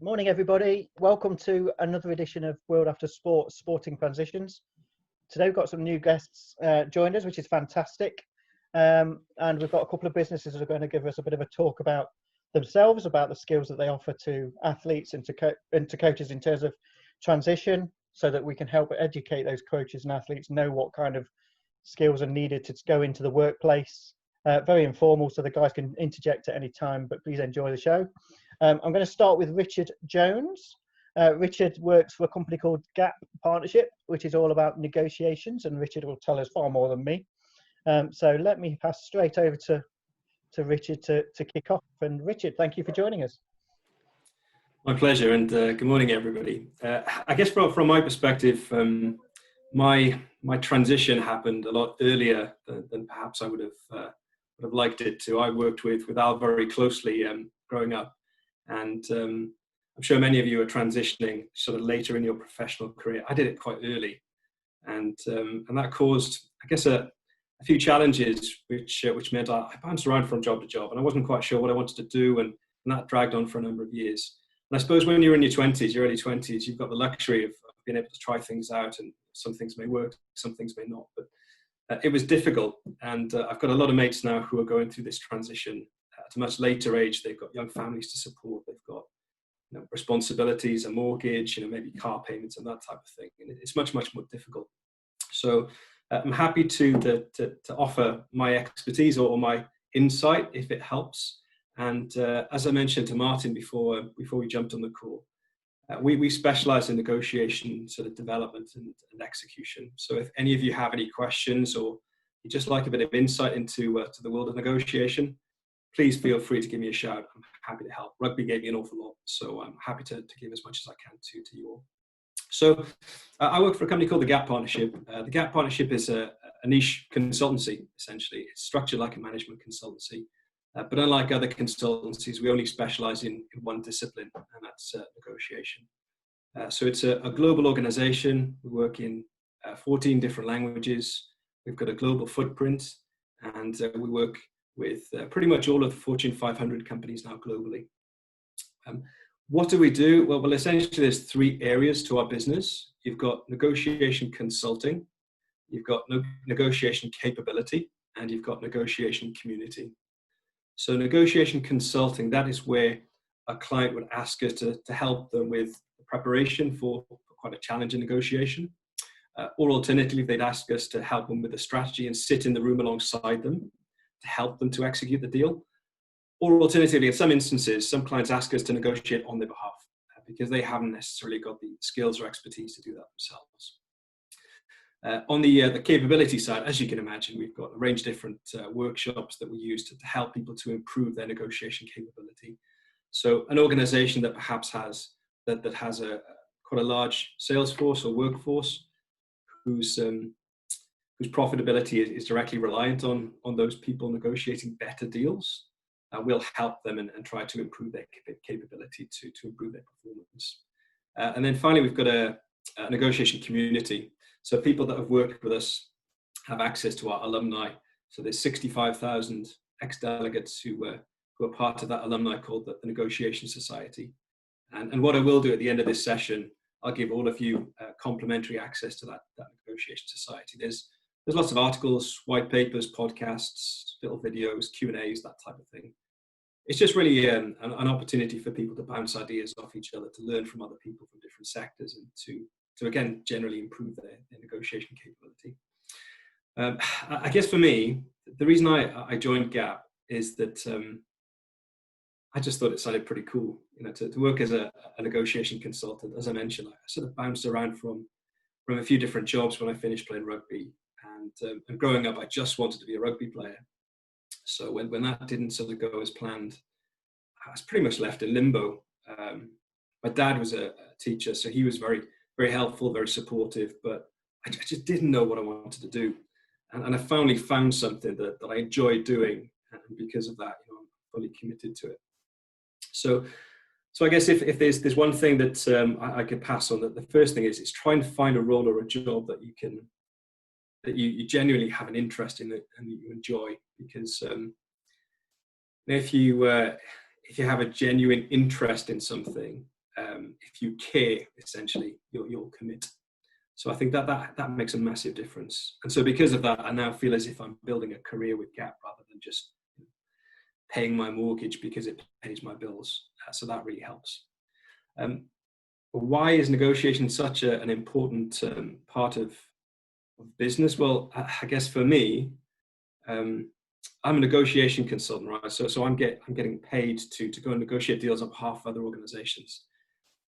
Morning, everybody. Welcome to another edition of World After Sport, Sporting Transitions. Today we've got some new guests joined us, which is fantastic. And we've got a couple of businesses that are going to give us a bit of a talk about themselves, about the skills that they offer to athletes and to coaches in terms of transition, so that we can help educate those coaches and athletes, know what kind of skills are needed to go into the workplace. Very informal, so the guys can interject at any time, but please enjoy the show. I'm going to start with Richard Jones. Richard works for a company called Gap Partnership, which is all about negotiations, and Richard will tell us far more than me. So let me pass straight over to Richard to kick off. And Richard, thank you for joining us. My pleasure, and good morning, everybody. I guess from my perspective, my transition happened a lot earlier than perhaps I would have liked it to. I worked with Al very closely growing up, and I'm sure many of you are transitioning sort of later in your professional career. I did it quite early, and that caused, I guess, a few challenges, which meant I bounced around from job to job, and I wasn't quite sure what I wanted to do, and that dragged on for a number of years. And I suppose when you're in your 20s, your early 20s, you've got the luxury of being able to try things out, and some things may work, some things may not. But it was difficult, and I've got a lot of mates now who are going through this transition at a much later age. They've got young families to support. They've got responsibilities, a mortgage, maybe car payments and that type of thing. And it's much, much more difficult. So I'm happy to offer my expertise or my insight if it helps. And as I mentioned to Martin before we jumped on the call, we specialize in negotiation, sort of development and execution. So if any of you have any questions, or you just like a bit of insight into to the world of negotiation, please feel free to give me a shout. I'm happy to help. Rugby gave me an awful lot, so I'm happy to give as much as I can to you all. So I work for a company called the Gap Partnership. The Gap Partnership is a niche consultancy, essentially. It's structured like a management consultancy. But unlike other consultancies, we only specialize in one discipline, and that's negotiation. So it's a global organization. We work in 14 different languages. We've got a global footprint, and we work with pretty much all of the Fortune 500 companies now globally. What do we do? Well, essentially there's three areas to our business. You've got negotiation consulting, you've got negotiation capability, and you've got negotiation community. So negotiation consulting, that is where a client would ask us to help them with the preparation for quite a challenging negotiation. Or alternatively, they'd ask us to help them with a strategy and sit in the room alongside them to help them to execute the deal. Or alternatively, in some instances, some clients ask us to negotiate on their behalf because they haven't necessarily got the skills or expertise to do that themselves. On the capability side, as you can imagine, we've got a range of different workshops that we use to help people to improve their negotiation capability. So an organization that perhaps has quite a large sales force or workforce whose profitability is directly reliant on those people negotiating better deals, we'll help them and try to improve their capability to improve their performance. And then finally, we've got a negotiation community. So people that have worked with us have access to our alumni. So there's 65,000 ex-delegates who are part of that alumni called the Negotiation Society. And what I will do at the end of this session, I'll give all of you complimentary access to that Negotiation Society. There's lots of articles, white papers, podcasts, little videos, Q&As, that type of thing. It's just really an opportunity for people to bounce ideas off each other, to learn from other people from different sectors, and to again, generally improve their negotiation capability. I guess for me, the reason I joined Gap is that I just thought it sounded pretty cool, to work as a negotiation consultant. As I mentioned, I sort of bounced around from a few different jobs when I finished playing rugby. And growing up, I just wanted to be a rugby player. So when that didn't sort of go as planned, I was pretty much left in limbo. My dad was a teacher, so he was very, very helpful, very supportive, but I just didn't know what I wanted to do. And I finally found something that I enjoyed doing, and because of that, I'm fully committed to it. So I guess if there's one thing that I could pass on, that the first thing is trying to find a role or a job that you genuinely have an interest in it and that you enjoy, because if you have a genuine interest in something, if you care, essentially, you'll commit. So I think that makes a massive difference. And so because of that, I now feel as if I'm building a career with Gap rather than just paying my mortgage because it pays my bills. So that really helps. Why is negotiation such an important part of business? Well, I guess for me, I'm a negotiation consultant, right? So I'm getting paid to go and negotiate deals on behalf of other organizations.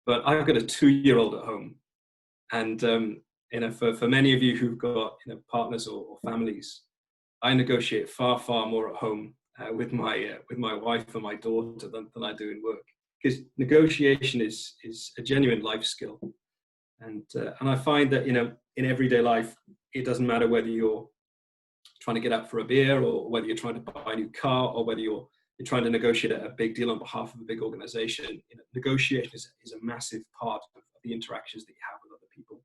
But I've got a 2-year-old at home. And for many of you who've got partners or families, I negotiate far more at home with my wife and my daughter than I do in work, because negotiation is a genuine life skill, and I find that in everyday life, it doesn't matter whether you're trying to get out for a beer, or whether you're trying to buy a new car, or whether you're trying to negotiate a big deal on behalf of a big organization. Negotiation is a massive part of the interactions that you have with other people.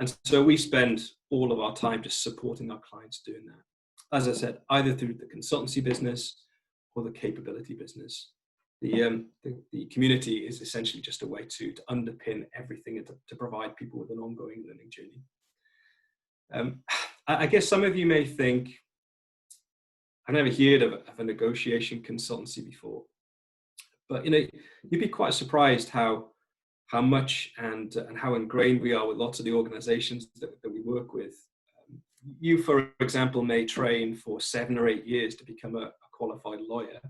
And so we spend all of our time just supporting our clients doing that. As I said, either through the consultancy business or the capability business. The community is essentially just a way to underpin everything and to provide people with an ongoing learning journey. I guess some of you may think, I've never heard of a negotiation consultancy before, but you'd be quite surprised how much and how ingrained we are with lots of the organizations that we work with. You, for example, may train for 7 or 8 years to become a qualified lawyer,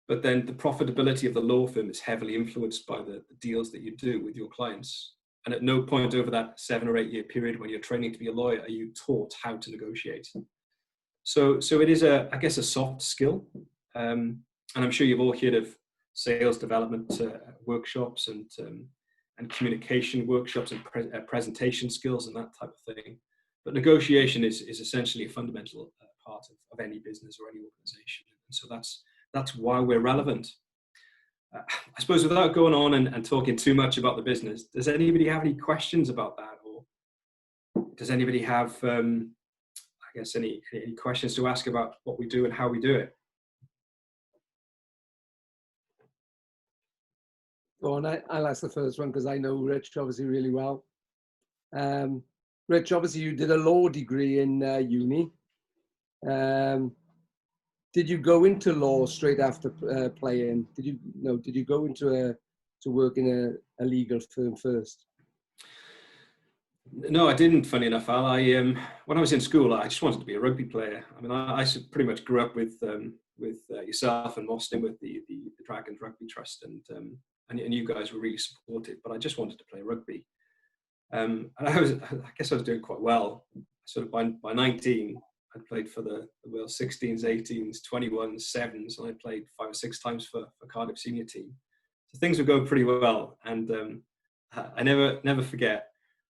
but then the profitability of the law firm is heavily influenced by the deals that you do with your clients. And at no point over that 7 or 8 year period when you're training to be a lawyer are you taught how to negotiate. So it is I guess a soft skill. And I'm sure you've all heard of sales development workshops and communication workshops and presentation skills and that type of thing. But negotiation is essentially a fundamental part of any business or any organization. And so that's why we're relevant. I suppose without going on and talking too much about the business, does anybody have any questions about that? Or does anybody have, I guess, any questions to ask about what we do and how we do it? Go on, I'll ask the first one because I know Rich obviously really well. Rich, obviously you did a law degree in uni. Did you go into law straight after playing? Did you go into to work in a legal firm first? No, I didn't. Funny enough, Al. When I was in school, I just wanted to be a rugby player. I mean, I pretty much grew up with yourself and Mostyn with the Dragons Rugby Trust, and you guys were really supportive. But I just wanted to play rugby, and I guess I was doing quite well. Sort of by 19. I played for the Wales 16s, 18s, 21s, 7s, and I played 5 or 6 times for Cardiff senior team. So things were going pretty well, and I never forget.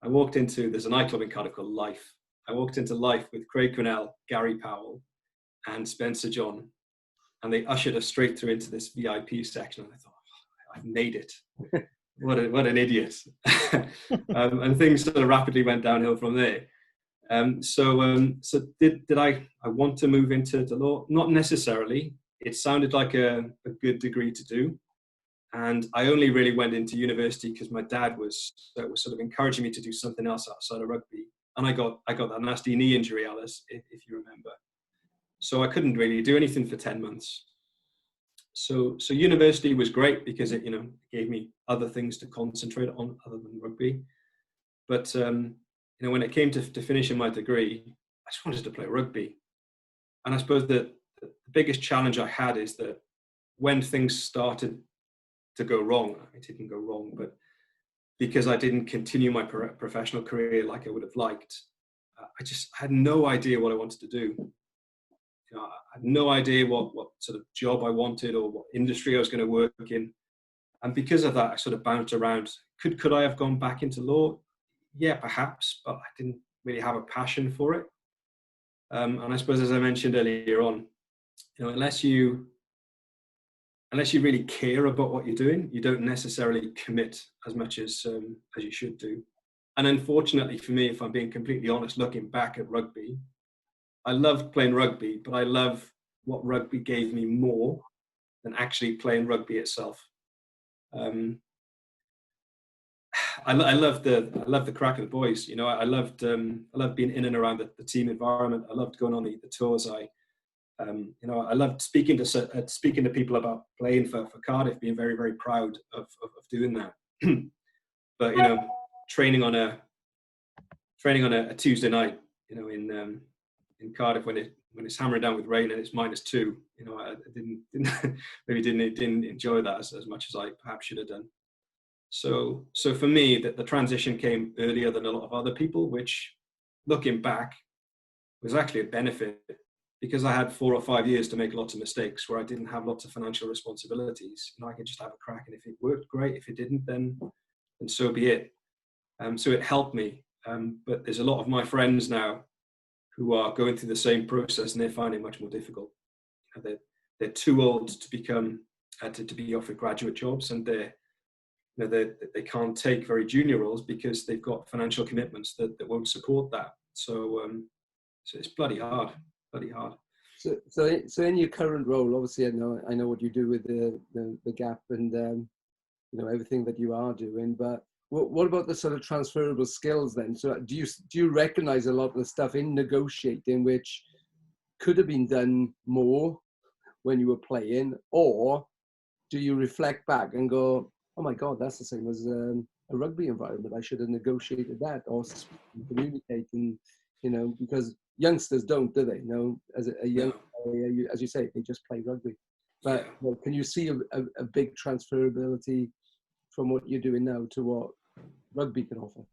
I walked into, there's a nightclub in Cardiff called Life. I walked into Life with Craig Quinnell, Gary Powell, and Spencer John, and they ushered us straight through into this VIP section. And I thought, oh, I've made it. What an idiot! And things sort of rapidly went downhill from there. So did I want to move into the law? Not necessarily. It sounded like a good degree to do. And I only really went into university because my dad was sort of encouraging me to do something else outside of rugby. And I got that nasty knee injury, Alice, if you remember. So I couldn't really do anything for 10 months. So university was great because it gave me other things to concentrate on other than rugby. But when it came to finishing my degree, I just wanted to play rugby. And I suppose that the biggest challenge I had is that when things started to go wrong, it didn't go wrong, but because I didn't continue my professional career like I would have liked, I had no idea what I wanted to do. I had no idea what sort of job I wanted or what industry I was going to work in. And because of that, I sort of bounced around. Could I have gone back into law? Yeah, perhaps, but I didn't really have a passion for it. And I suppose, as I mentioned earlier on, unless you really care about what you're doing, you don't necessarily commit as much as you should do. And unfortunately for me, if I'm being completely honest, looking back at rugby, I loved playing rugby, but I love what rugby gave me more than actually playing rugby itself. I love the crack of the boys. You know, I loved being in and around the team environment. I loved going on the tours. You know, I loved speaking to people about playing for Cardiff, being very, very proud of doing that. But you know, training on a Tuesday night, you know, in Cardiff when it's hammering down with rain and it's -2, you know, I didn't enjoy that as much as I perhaps should have done. So for me, that the transition came earlier than a lot of other people, which, looking back, was actually a benefit, because I had 4 or 5 years to make lots of mistakes where I didn't have lots of financial responsibilities. You know, I could just have a crack, and if it worked, great. If it didn't, then so be it. So it helped me. But there's a lot of my friends now who are going through the same process, and they're finding it much more difficult. You know, they're too old to become to be offered graduate jobs, and they can't take very junior roles because they've got financial commitments that won't support that. So it's bloody hard. So in your current role, obviously I know what you do with the gap and you know, everything that you are doing, but what about the sort of transferable skills then? So do you recognize a lot of the stuff in negotiating which could have been done more when you were playing, or do you reflect back and go, oh my God, that's the same as a rugby environment, I should have negotiated that, or communicate, and you know, because youngsters don't, do they? You know, as a young player, as you say, they just play rugby. But well, can you see a big transferability from what you're doing now to what rugby can offer?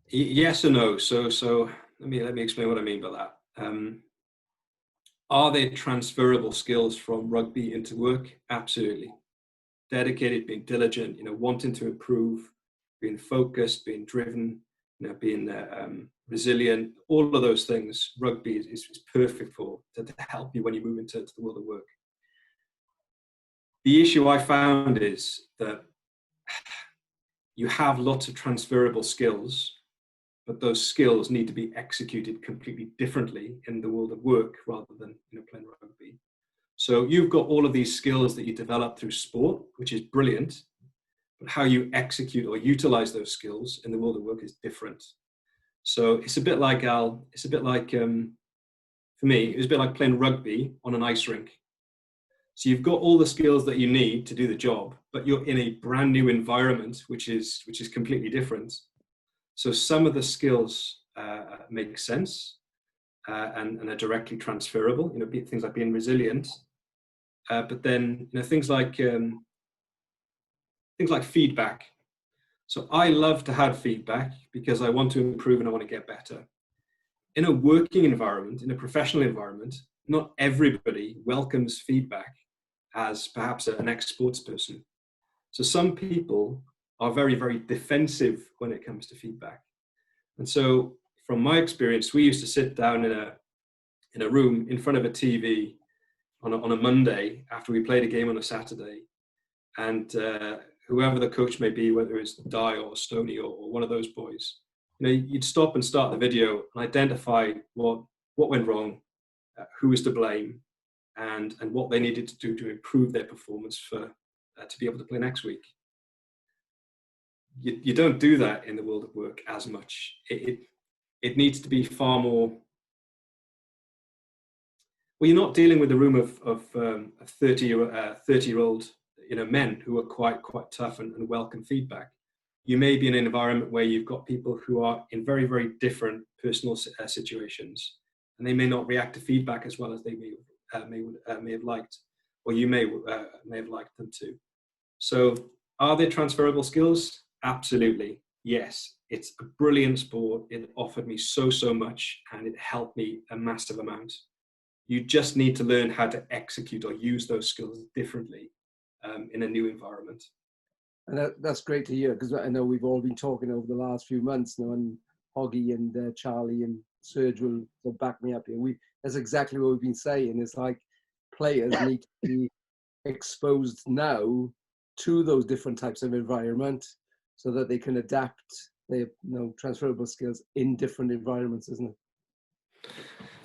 Yes and no. So let me explain what I mean by that. Are there transferable skills from rugby into work? Absolutely. Dedicated, being diligent, you know, wanting to improve, being focused, being driven, you know, being resilient. All of those things, rugby is perfect for to help you when you move into the world of work. The issue I found is that you have lots of transferable skills, but those skills need to be executed completely differently in the world of work rather than, you know, playing rugby. So you've got all of these skills that you develop through sport, which is brilliant, but how you execute or utilize those skills in the world of work is different. So it's a bit like for me, it was a bit like playing rugby on an ice rink. So you've got all the skills that you need to do the job, but you're in a brand new environment, which is completely different. So some of the skills make sense and are directly transferable. You know, things like being resilient, but then, you know, things like feedback. So I love to have feedback because I want to improve and I want to get better. In a working environment, in a professional environment, not everybody welcomes feedback as perhaps an ex-sports person. So some people are very, very defensive when it comes to feedback. And so from my experience, we used to sit down in a room in front of a TV on a Monday after we played a game on a Saturday, and whoever the coach may be, whether it's Di or Stoney or one of those boys, you know, you'd stop and start the video and identify what went wrong, who was to blame, and what they needed to do to improve their performance to be able to play next week. You don't do that in the world of work as much. It needs to be far more. Well, you're not dealing with a room of 30-year-old, you know, men who are quite tough and welcome feedback. You may be in an environment where you've got people who are in very, very different personal situations, and they may not react to feedback as well as they may have liked, or you may have liked them to. So, are there transferable skills? Absolutely, yes. It's a brilliant sport. It offered me so much, and it helped me a massive amount. You just need to learn how to execute or use those skills differently in a new environment. And that's great to hear, because I know we've all been talking over the last few months now, and Hoggy and Charlie and Serge will back me up here. That's exactly what we've been saying. It's like players need to be exposed now to those different types of environment so that they can adapt their, you know, transferable skills in different environments, isn't it?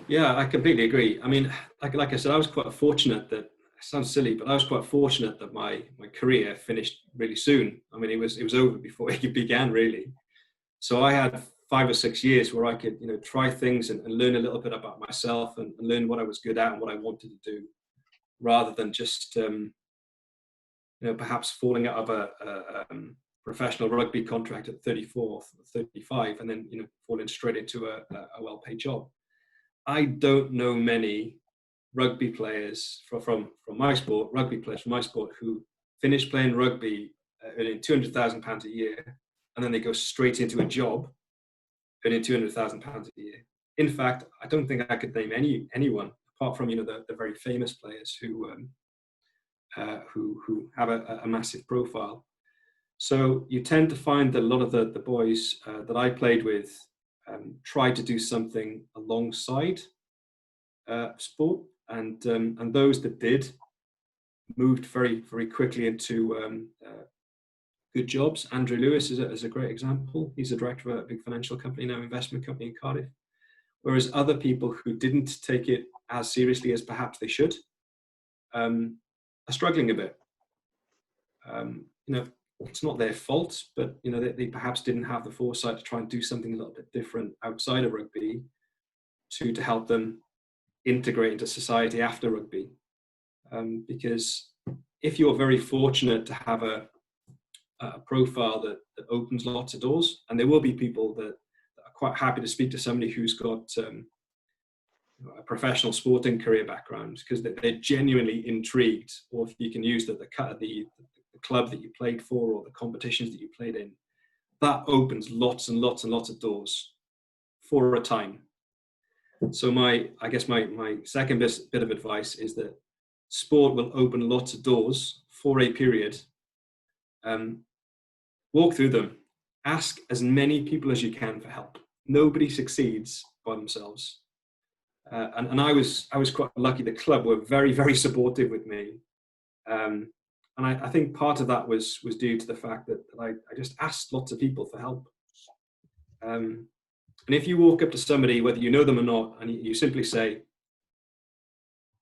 Yeah, I completely agree. I mean, like I said, I was quite fortunate that sounds silly, but I was quite fortunate that my career finished really soon. I mean, it was over before it began, really. So I had 5 or 6 years where I could, try things and learn a little bit about myself and learn what I was good at and what I wanted to do, rather than just, perhaps falling out of a professional rugby contract at 34 or 35 and then, falling straight into a well-paid job. I don't know many rugby players from my sport, who finish playing rugby earning £200,000 a year, and then they go straight into a job earning £200,000 a year. In fact, I don't think I could name anyone apart from the very famous players who have a massive profile. So you tend to find that a lot of the boys that I played with tried to do something alongside sport, and those that did moved very, very quickly into good jobs. Andrew Lewis is a great example. He's a director of a big financial company now, investment company in Cardiff. Whereas other people who didn't take it as seriously as perhaps they should are struggling a bit. It's not their fault, but they perhaps didn't have the foresight to try and do something a little bit different outside of rugby to help them integrate into society after rugby. Because if you're very fortunate to have a profile that opens lots of doors, and there will be people that are quite happy to speak to somebody who's got a professional sporting career background because they're genuinely intrigued, or if you can use the club that you played for or the competitions that you played in, that opens lots and lots and lots of doors for a time. So my second bit of advice is that sport will open lots of doors for a period. Walk through them. Ask as many people as you can for help. Nobody succeeds by themselves. And I was quite lucky. The club were very, very supportive with me. And I think part of that was due to the fact that I just asked lots of people for help. And if you walk up to somebody, whether you know them or not, and you simply say,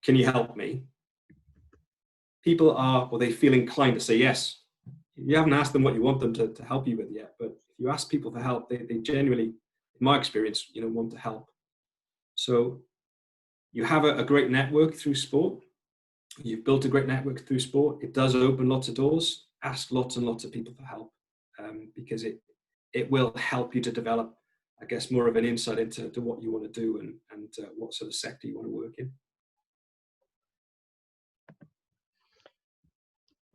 "Can you help me?" People they feel inclined to say yes. You haven't asked them what you want them to help you with yet, but if you ask people for help, they genuinely, in my experience, want to help. So you have a great network through sport. You've built a great network through sport. It does open lots of doors. Ask lots and lots of people for help, because it will help you to develop, I guess, more of an insight into what you want to do and what sort of sector you want to work in.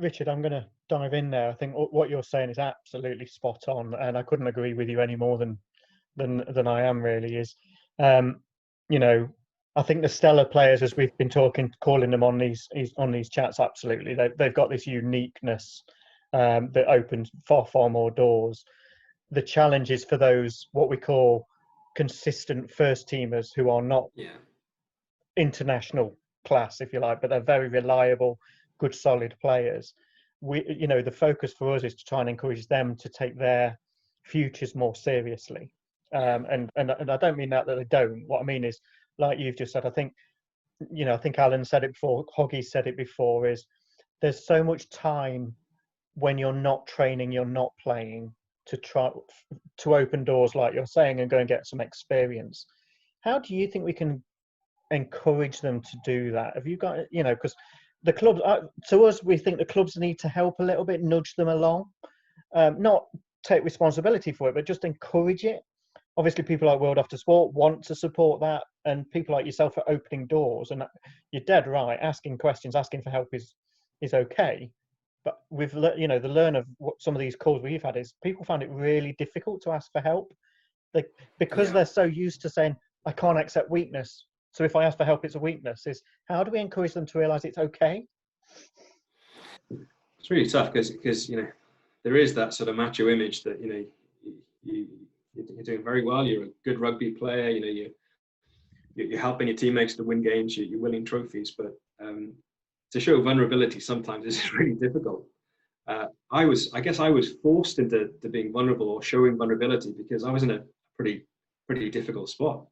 Richard, I'm going to dive in there. I think what you're saying is absolutely spot on, and I couldn't agree with you any more than I am. Really, is I think the stellar players, as we've been calling them on these chats, absolutely, they've got this uniqueness that opens far more doors. The challenge is for those what we call consistent first teamers who are not international class, if you like, but they're very reliable, good, solid players. The focus for us is to try and encourage them to take their futures more seriously. And I don't mean that they don't. What I mean is, like you've just said, I think Alan said it before, Hoggy said it before, is there's so much time when you're not training, you're not playing, to try to open doors, like you're saying, and go and get some experience. How do you think we can encourage them to do that? Have you got, because the clubs, to us, we think the clubs need to help a little bit, nudge them along, not take responsibility for it, but just encourage it. Obviously, people like World After Sport want to support that, and people like yourself are opening doors. And you're dead right. Asking questions, asking for help is okay. But with the learn of what some of these calls we've had is people find it really difficult to ask for help, because they're so used to saying, "I can't accept weakness, so if I ask for help, it's a weakness." Is how do we encourage them to realise it's okay? It's really tough because there is that sort of macho image that you're doing very well. You're a good rugby player. You're helping your teammates to win games. You're winning trophies, but to show vulnerability sometimes is really difficult. I guess I was forced into being vulnerable or showing vulnerability because I was in a pretty difficult spot.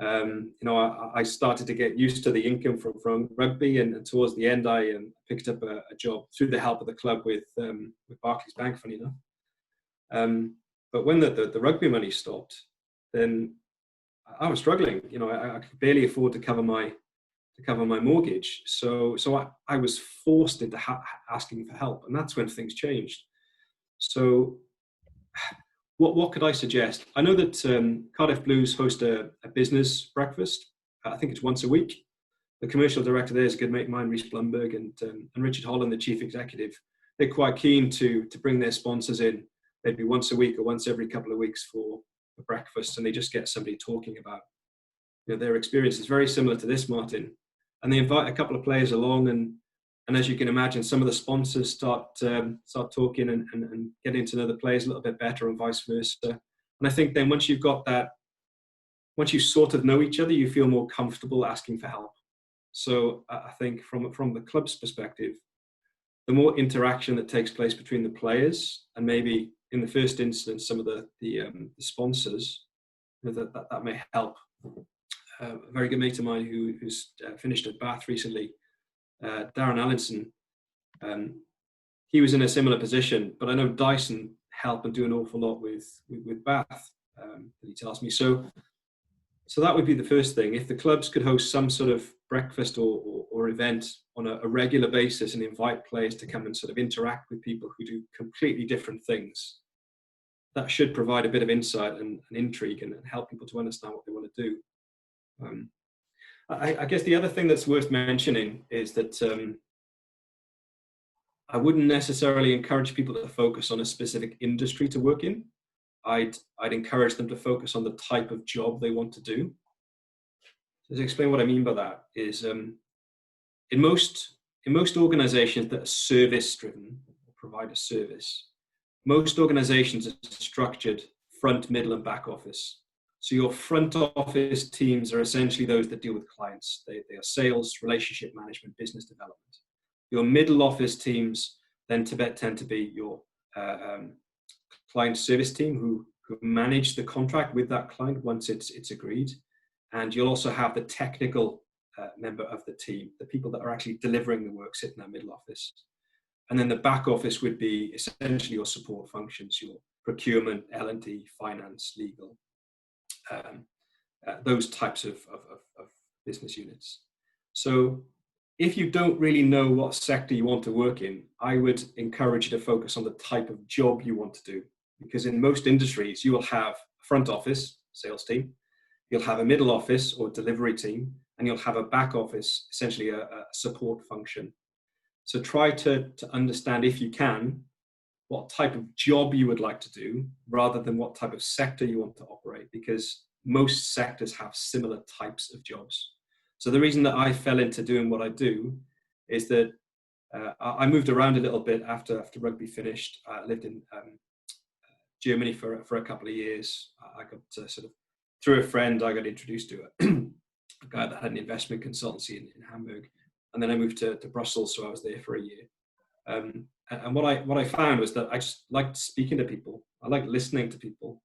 I started to get used to the income from rugby, and towards the end, I picked up a job through the help of the club with Barclays Bank, funny enough. But when the rugby money stopped, then I was struggling. I could barely afford to cover my mortgage. So I was forced into asking for help, and that's when things changed. So what could I suggest? I know that Cardiff Blues host a business breakfast. I think it's once a week. The commercial director there is a good mate of mine, Rhys Blumberg, and Richard Holland, the chief executive. They're quite keen to bring their sponsors in, maybe once a week or once every couple of weeks for breakfast, and they just get somebody talking about their experience. Is very similar to this, Martin. And they invite a couple of players along, and as you can imagine, some of the sponsors start talking and getting to know the players a little bit better, and vice versa. And I think then once you've got that, once you sort of know each other, you feel more comfortable asking for help. So I think from the club's perspective, the more interaction that takes place between the players and maybe in the first instance some of the sponsors, that may help. A very good mate of mine who's finished at Bath recently, Darren Allinson, he was in a similar position, but I know Dyson help and do an awful lot with Bath, he tells me. So that would be the first thing. If the clubs could host some sort of breakfast or event on a regular basis and invite players to come and sort of interact with people who do completely different things, that should provide a bit of insight and intrigue and help people to understand what they want to do. I guess the other thing that's worth mentioning is that I wouldn't necessarily encourage people to focus on a specific industry to work in. I'd encourage them to focus on the type of job they want to do. So to explain what I mean by that is, in most organizations that are service driven, or provide a service, most organizations are structured front, middle, and back office. So your front office teams are essentially those that deal with clients. They are sales, relationship management, business development. Your middle office teams then tend to be your client service team who manage the contract with that client once it's agreed. And you'll also have the technical member of the team, the people that are actually delivering the work, sit in that middle office. And then the back office would be essentially your support functions, your procurement, L&D, finance, legal, those types of business units. So if you don't really know what sector you want to work in, I would encourage you to focus on the type of job you want to do. Because in most industries, you will have a front office, sales team, you'll have a middle office or delivery team, and you'll have a back office, essentially a support function. So try to understand, if you can, what type of job you would like to do rather than what type of sector you want to operate, because most sectors have similar types of jobs. So the reason that I fell into doing what I do is that I moved around a little bit after rugby finished. I lived in Germany for a couple of years. I got sort of, through a friend, I got introduced to a guy that had an investment consultancy in Hamburg. And then I moved to Brussels, so I was there for a year. And what I found was that I just liked speaking to people. I liked listening to people.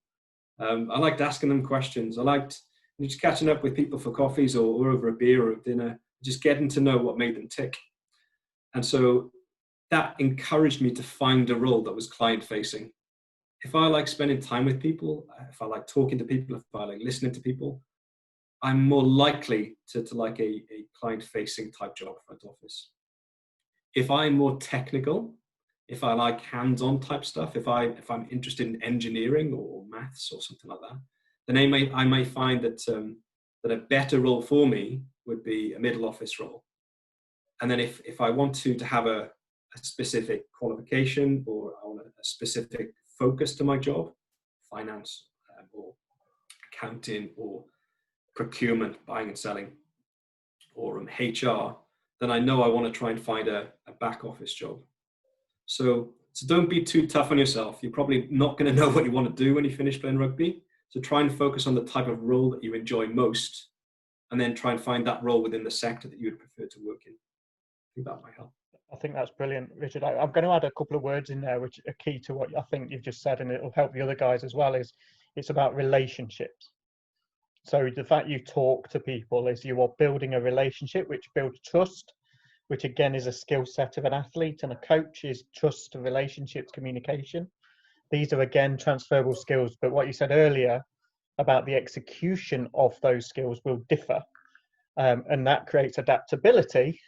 I liked asking them questions. I liked just catching up with people for coffees or over a beer or a dinner, just getting to know what made them tick. And so that encouraged me to find a role that was client-facing. If I like spending time with people, if I like talking to people, if I like listening to people, I'm more likely to like a client-facing type job, front office. If I'm more technical, if I like hands-on type stuff, if I'm interested in engineering or maths or something like that, then I may find that a better role for me would be a middle office role. And then if I want to have a specific qualification or I want a specific focus to my job, finance or accounting or procurement, buying and selling, or HR, then I know I want to try and find a back office job. So don't be too tough on yourself. You're probably not going to know what you want to do when you finish playing rugby. So try and focus on the type of role that you enjoy most, and then try and find that role within the sector that you would prefer to work in. I think that might help. I think that's brilliant, Richard. I'm going to add a couple of words in there which are key to what I think you've just said, and it'll help the other guys as well. It's about relationships. So the fact you talk to people is you are building a relationship which builds trust, which again is a skill set of an athlete, and a coach is trust, relationships, communication. These are again transferable skills, but what you said earlier about the execution of those skills will differ. And that creates adaptability,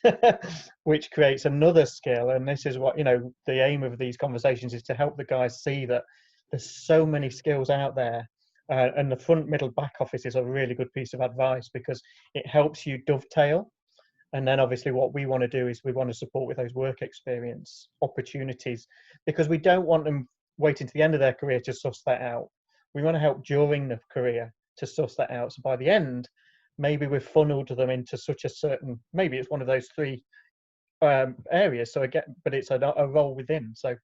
which creates another skill. And this is what, the aim of these conversations is to help the guys see that there's so many skills out there. And the front, middle, back office is a really good piece of advice because it helps you dovetail. And then obviously what we want to do is we want to support with those work experience opportunities, because we don't want them waiting to the end of their career to suss that out. We want to help during the career to suss that out. So by the end, maybe we've funneled them into such a certain, maybe it's one of those three areas. So again, but it's a role within. So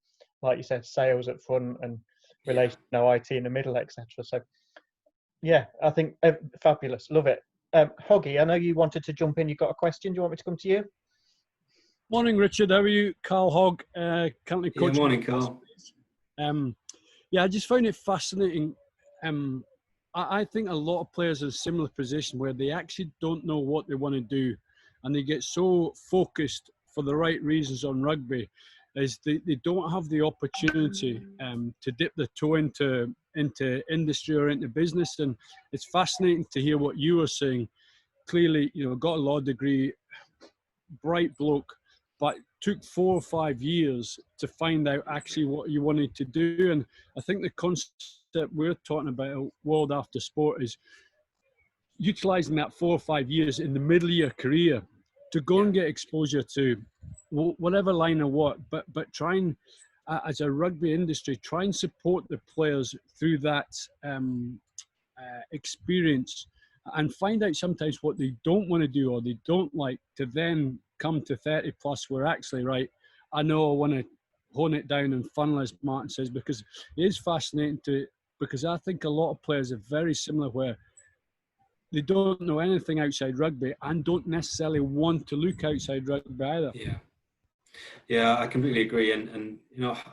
like you said, sales at front and relation, IT in the middle, etc. So yeah, I think fabulous. Love it. Hoggy, I know you wanted to jump in. You got a question? Do you want me to come to you? Morning, Richard. How are you? Carl Hogg, currently coaching. Yeah, morning, Carl. I just found it fascinating. I think a lot of players are in a similar position where they actually don't know what they want to do, and they get so focused for the right reasons on rugby, is they don't have the opportunity to dip their toe into industry or into business. And it's fascinating to hear what you were saying. Clearly, got a law degree, bright bloke, but took 4 or 5 years to find out actually what you wanted to do. And I think the concept we're talking about World After Sport is utilising that 4 or 5 years in the middle of your career to go and get exposure to whatever line of work, but try and, as a rugby industry, try and support the players through that experience, and find out sometimes what they don't want to do or they don't like, to then come to 30 plus where actually, right, I know I want to hone it down and funnel, as Martin says, because it is fascinating because I think a lot of players are very similar where they don't know anything outside rugby and don't necessarily want to look outside rugby either. Yeah, I completely agree. And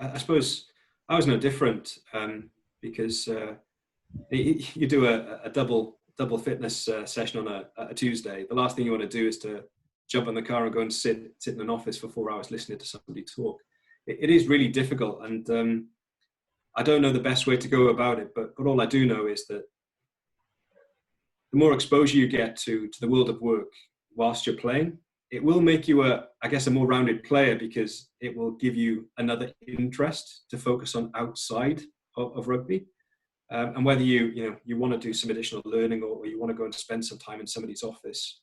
I suppose I was no different because you do a double fitness session on a Tuesday. The last thing you want to do is to jump in the car and go and sit in an office for 4 hours listening to somebody talk. It is really difficult, and I don't know the best way to go about it, but all I do know is that the more exposure you get to the world of work whilst you're playing, it will make you a more rounded player, because it will give you another interest to focus on outside of rugby. And whether you want to do some additional learning or you want to go and spend some time in somebody's office,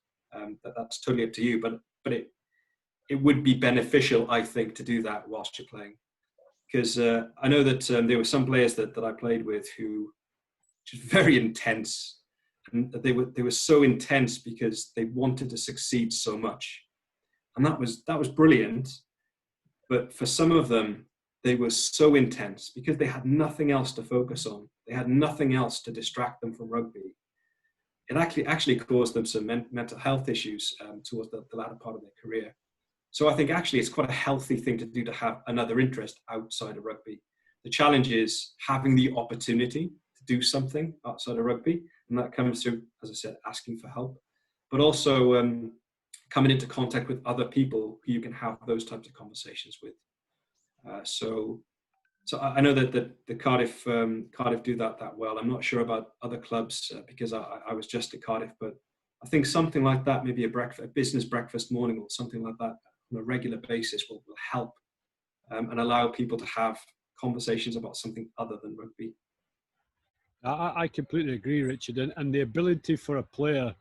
that's totally up to you. But it would be beneficial, I think, to do that whilst you're playing, because I know that there were some players that I played with who just very intense. And they were so intense because they wanted to succeed so much, and that was brilliant. But for some of them, they were so intense because they had nothing else to focus on. They had nothing else to distract them from rugby. It actually caused them some mental health issues towards the latter part of their career. So I think actually it's quite a healthy thing to do, to have another interest outside of rugby. The challenge is having the opportunity to do something outside of rugby. And that comes through, as I said, asking for help, but also coming into contact with other people who you can have those types of conversations with. So I know that the Cardiff do that well. I'm not sure about other clubs because I was just at Cardiff, but I think something like that, maybe a business breakfast morning or something like that on a regular basis will help and allow people to have conversations about something other than rugby. I completely agree, Richard, and the ability for a player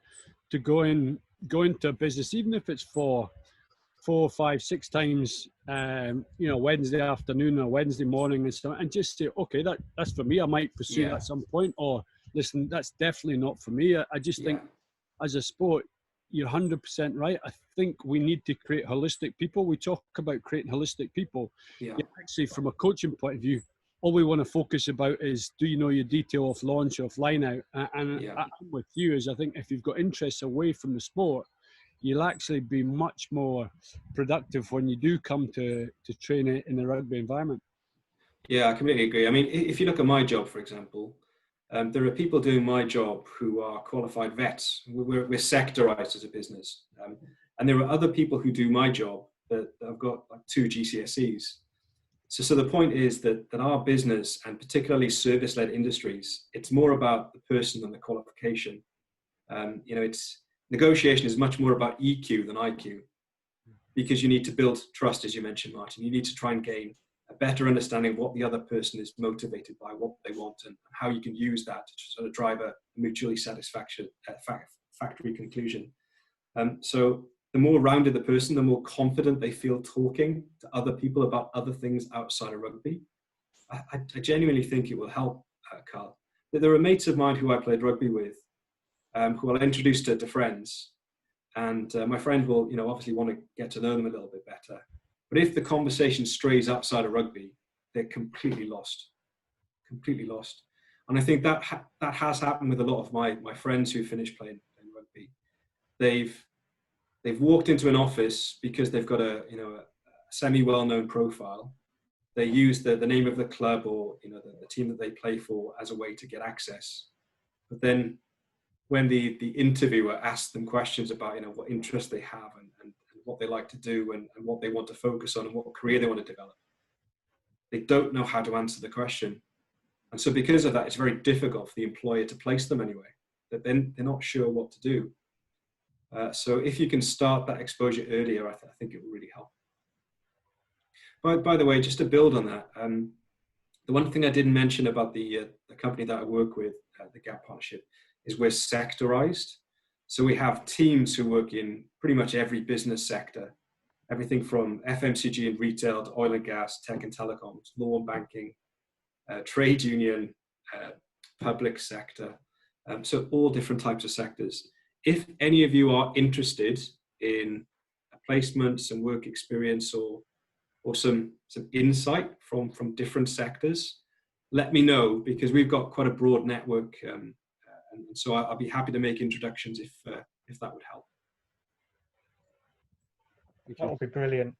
to go into a business, even if it's for 4, 5, 6 times, Wednesday afternoon or Wednesday morning and just say, okay, that's for me. I might pursue it at some point, or listen, that's definitely not for me. I just think as a sport, you're 100% right. I think we need to create holistic people. We talk about creating holistic people. Yeah. Actually, from a coaching point of view, all we want to focus about is, do you know your detail off launch, off line out? And I'm with you, is I think if you've got interests away from the sport, you'll actually be much more productive when you do come to train it in the rugby environment. Yeah, I completely agree. I mean, if you look at my job, for example, There are people doing my job who are qualified vets. We're sectorized as a business. And there are other people who do my job that have got like 2 GCSEs. So the point is that our business, and particularly service-led industries, it's more about the person than the qualification. It's negotiation is much more about EQ than IQ, because you need to build trust, as you mentioned, Martin. You need to try and gain a better understanding of what the other person is motivated by, what they want, and how you can use that to sort of drive a mutually satisfactory conclusion. So the more rounded the person, the more confident they feel talking to other people about other things outside of rugby. I genuinely think it will help, Carl. There are mates of mine who I played rugby with, who I'll introduce to friends. And my friend will, obviously want to get to know them a little bit better. But if the conversation strays outside of rugby, they're completely lost. And I think that has happened with a lot of my friends who finished playing rugby. They've walked into an office because they've got a semi-well-known profile. They use the name of the club or the team that they play for as a way to get access. But then when the interviewer asks them questions about what interests they have and what they like to do and what they want to focus on and what career they want to develop, they don't know how to answer the question. And so because of that, it's very difficult for the employer to place them anyway, that then they're not sure what to do. So if you can start that exposure earlier, I think it will really help. By the way, just to build on that, the one thing I didn't mention about the company that I work with, the Gap Partnership, is we're sectorized. So we have teams who work in pretty much every business sector, everything from FMCG and retail to oil and gas, tech and telecoms, law and banking, trade union, public sector. So all different types of sectors. If any of you are interested in a placement, some work experience, or some insight from different sectors, let me know, because we've got quite a broad network. And so I'll be happy to make introductions if that would help. That would be brilliant.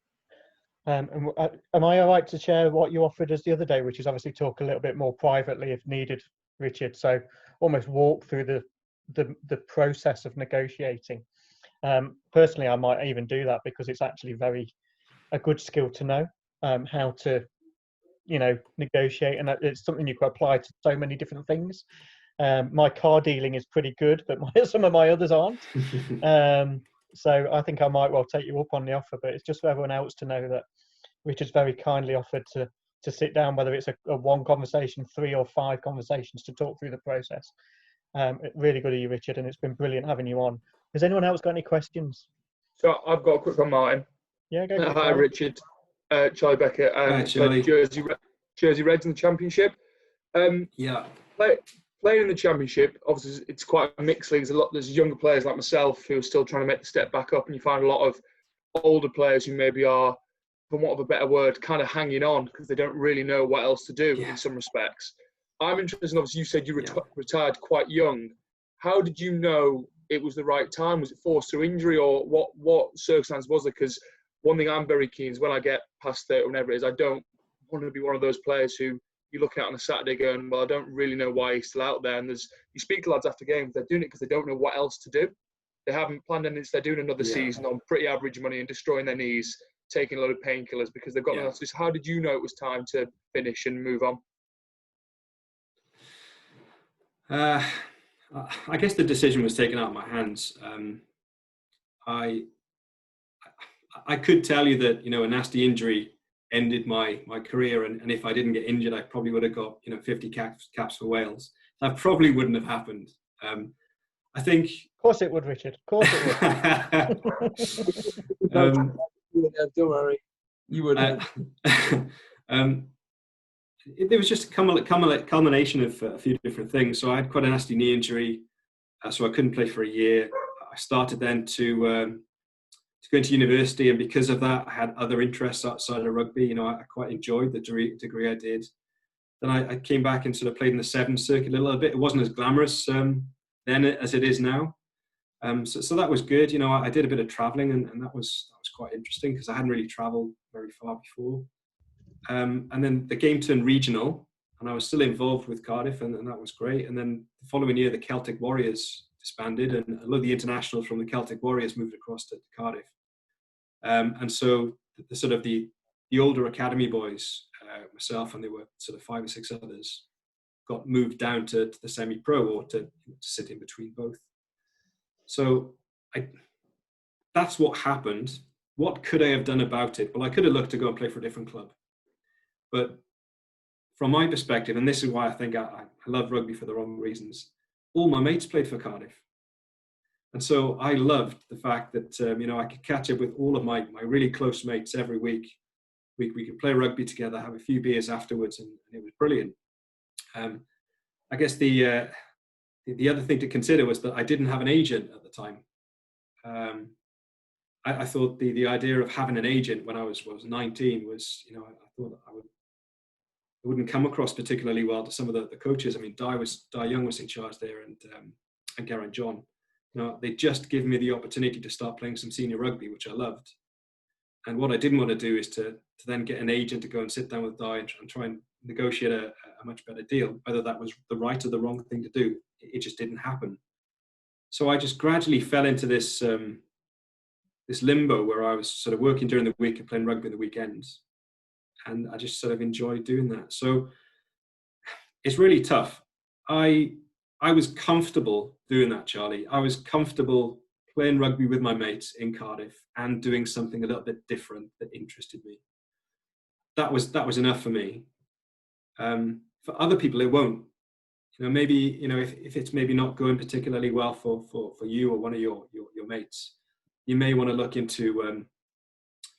Am I all right to share what you offered us the other day, which is obviously talk a little bit more privately if needed, Richard? So almost walk through the process of negotiating. Personally, I might even do that because it's actually a good skill to know how to negotiate, and it's something you can apply to so many different things. My car dealing is pretty good, but some of my others aren't. So I think I might well take you up on the offer, but it's just for everyone else to know that Richard's very kindly offered to sit down, whether it's a one conversation, 3 or 5 conversations, to talk through the process. Really good of you, Richard, and it's been brilliant having you on. Has anyone else got any questions? So I've got a quick one, Martin. Yeah, go. Hi, Richard. Charlie Becker. Hi, Charlie. Jersey Reds in the Championship. Yeah. Playing in the Championship, obviously, it's quite a mixed league. There's younger players like myself who are still trying to make the step back up, and you find a lot of older players who maybe are, for want of a better word, kind of hanging on because they don't really know what else to do in some respects. I'm interested, obviously, you said you retired quite young. How did you know it was the right time? Was it forced through injury, or what circumstance was it? Because one thing I'm very keen is when I get past 30 or whenever it is, I don't want to be one of those players who you look at on a Saturday going, well, I don't really know why he's still out there. And you speak to lads after games, they're doing it because they don't know what else to do. They haven't planned anything. They're doing another season on pretty average money and destroying their knees, taking a lot of painkillers because they've got nothing else to do. So how did you know it was time to finish and move on? I guess the decision was taken out of my hands. I could tell you that, a nasty injury ended my career, and if I didn't get injured, I probably would have got 50 caps for Wales. That probably wouldn't have happened. I think. Of course it would, Richard. Of course it would. Don't worry, you would. There was just a culmination of a few different things. So I had quite a nasty knee injury, so I couldn't play for a year. I started then to go into university, and because of that, I had other interests outside of rugby. I quite enjoyed the degree I did. Then I came back and sort of played in the Sevens circuit a little bit. It wasn't as glamorous then as it is now. So that was good. I did a bit of traveling, and that was quite interesting because I hadn't really traveled very far before. And then the game turned regional, and I was still involved with Cardiff, and that was great. And then the following year, the Celtic Warriors disbanded, and a lot of the internationals from the Celtic Warriors moved across to Cardiff. And so the sort of the older academy boys, myself, and there were sort of 5 or 6 others, got moved down to the semi-pro, or to sit in between both. So that's what happened. What could I have done about it? Well, I could have looked to go and play for a different club. But from my perspective, and this is why I think I love rugby for the wrong reasons, all my mates played for Cardiff. And so I loved the fact that, I could catch up with all of my really close mates every week. We could play rugby together, have a few beers afterwards, and it was brilliant. I guess the other thing to consider was that I didn't have an agent at the time. I thought the idea of having an agent when I was 19 was, I thought it wouldn't come across particularly well to some of the coaches. I mean, Di Young was in charge there, and Geraint John. They just gave me the opportunity to start playing some senior rugby, which I loved. And what I didn't want to do is to then get an agent to go and sit down with Di and try and negotiate a much better deal. Whether that was the right or the wrong thing to do, it just didn't happen. So I just gradually fell into this this limbo where I was sort of working during the week and playing rugby on the weekends. And I just sort of enjoyed doing that. So it's really tough. I was comfortable doing that, Charlie. I was comfortable playing rugby with my mates in Cardiff and doing something a little bit different that interested me. That was enough for me. For other people, it won't. Maybe if it's maybe not going particularly well for you or one of your mates, you may want to look into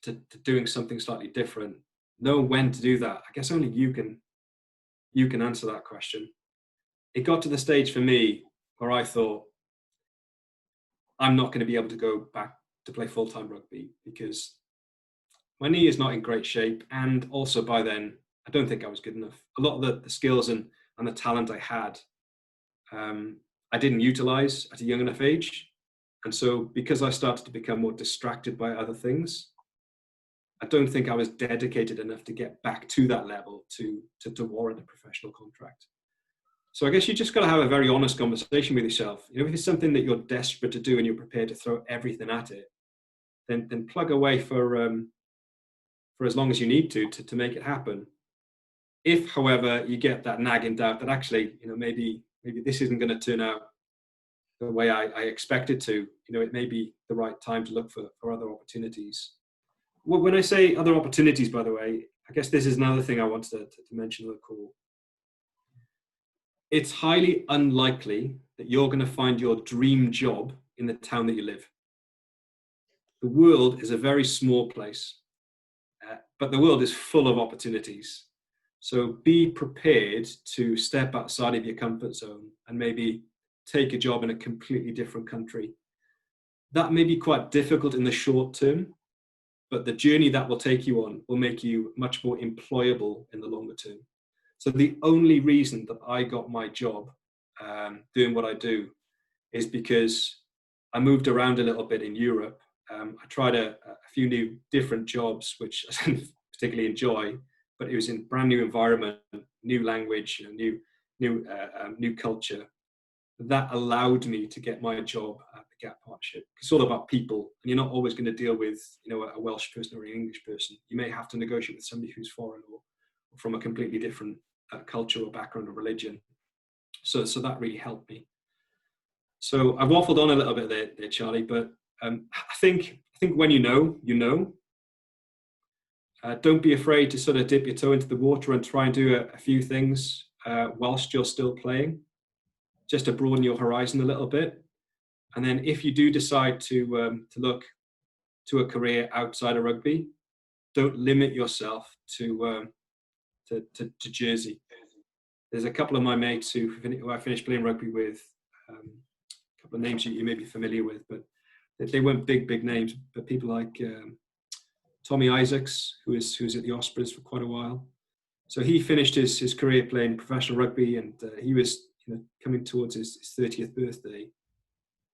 to doing something slightly different. Know when to do that. I guess only you can answer that question. It got to the stage for me where I thought, I'm not going to be able to go back to play full-time rugby because my knee is not in great shape, and also by then I don't think I was good enough. A lot of the skills and the talent I had, I didn't utilize at a young enough age. And so because I started to become more distracted by other things, I don't think I was dedicated enough to get back to that level to warrant a professional contract. So I guess you just got to have a very honest conversation with yourself. If it's something that you're desperate to do and you're prepared to throw everything at it, then plug away for as long as you need to make it happen. If, however, you get that nagging doubt that actually, maybe this isn't going to turn out the way I expect it to, it may be the right time to look for other opportunities. Well, when I say other opportunities, by the way, I guess this is another thing I wanted to mention on the call. It's highly unlikely that you're going to find your dream job in the town that you live. The world is a very small place, but the world is full of opportunities. So be prepared to step outside of your comfort zone and maybe take a job in a completely different country. That may be quite difficult in the short term, but the journey that will take you on will make you much more employable in the longer term. So the only reason that I got my job doing what I do is because I moved around a little bit in Europe. I tried a few new different jobs, which I didn't particularly enjoy, but it was in brand new environment, new language, new culture. That allowed me to get my job at the Gap Partnership. It's all about people, and you're not always going to deal with a Welsh person or an English person. You may have to negotiate with somebody who's foreign or from a completely different culture or background or religion. So that really helped me. So I've waffled on a little bit there, Charlie, but I think when you know. Don't be afraid to sort of dip your toe into the water and try and do a few things whilst you're still playing, just to broaden your horizon a little bit. And then if you do decide to look to a career outside of rugby, don't limit yourself to Jersey. There's a couple of my mates who I finished playing rugby with, a couple of names you may be familiar with, but they weren't big names, but people like Tommy Isaacs, who was at the Ospreys for quite a while. So he finished his career playing professional rugby, and he was coming towards his 30th birthday.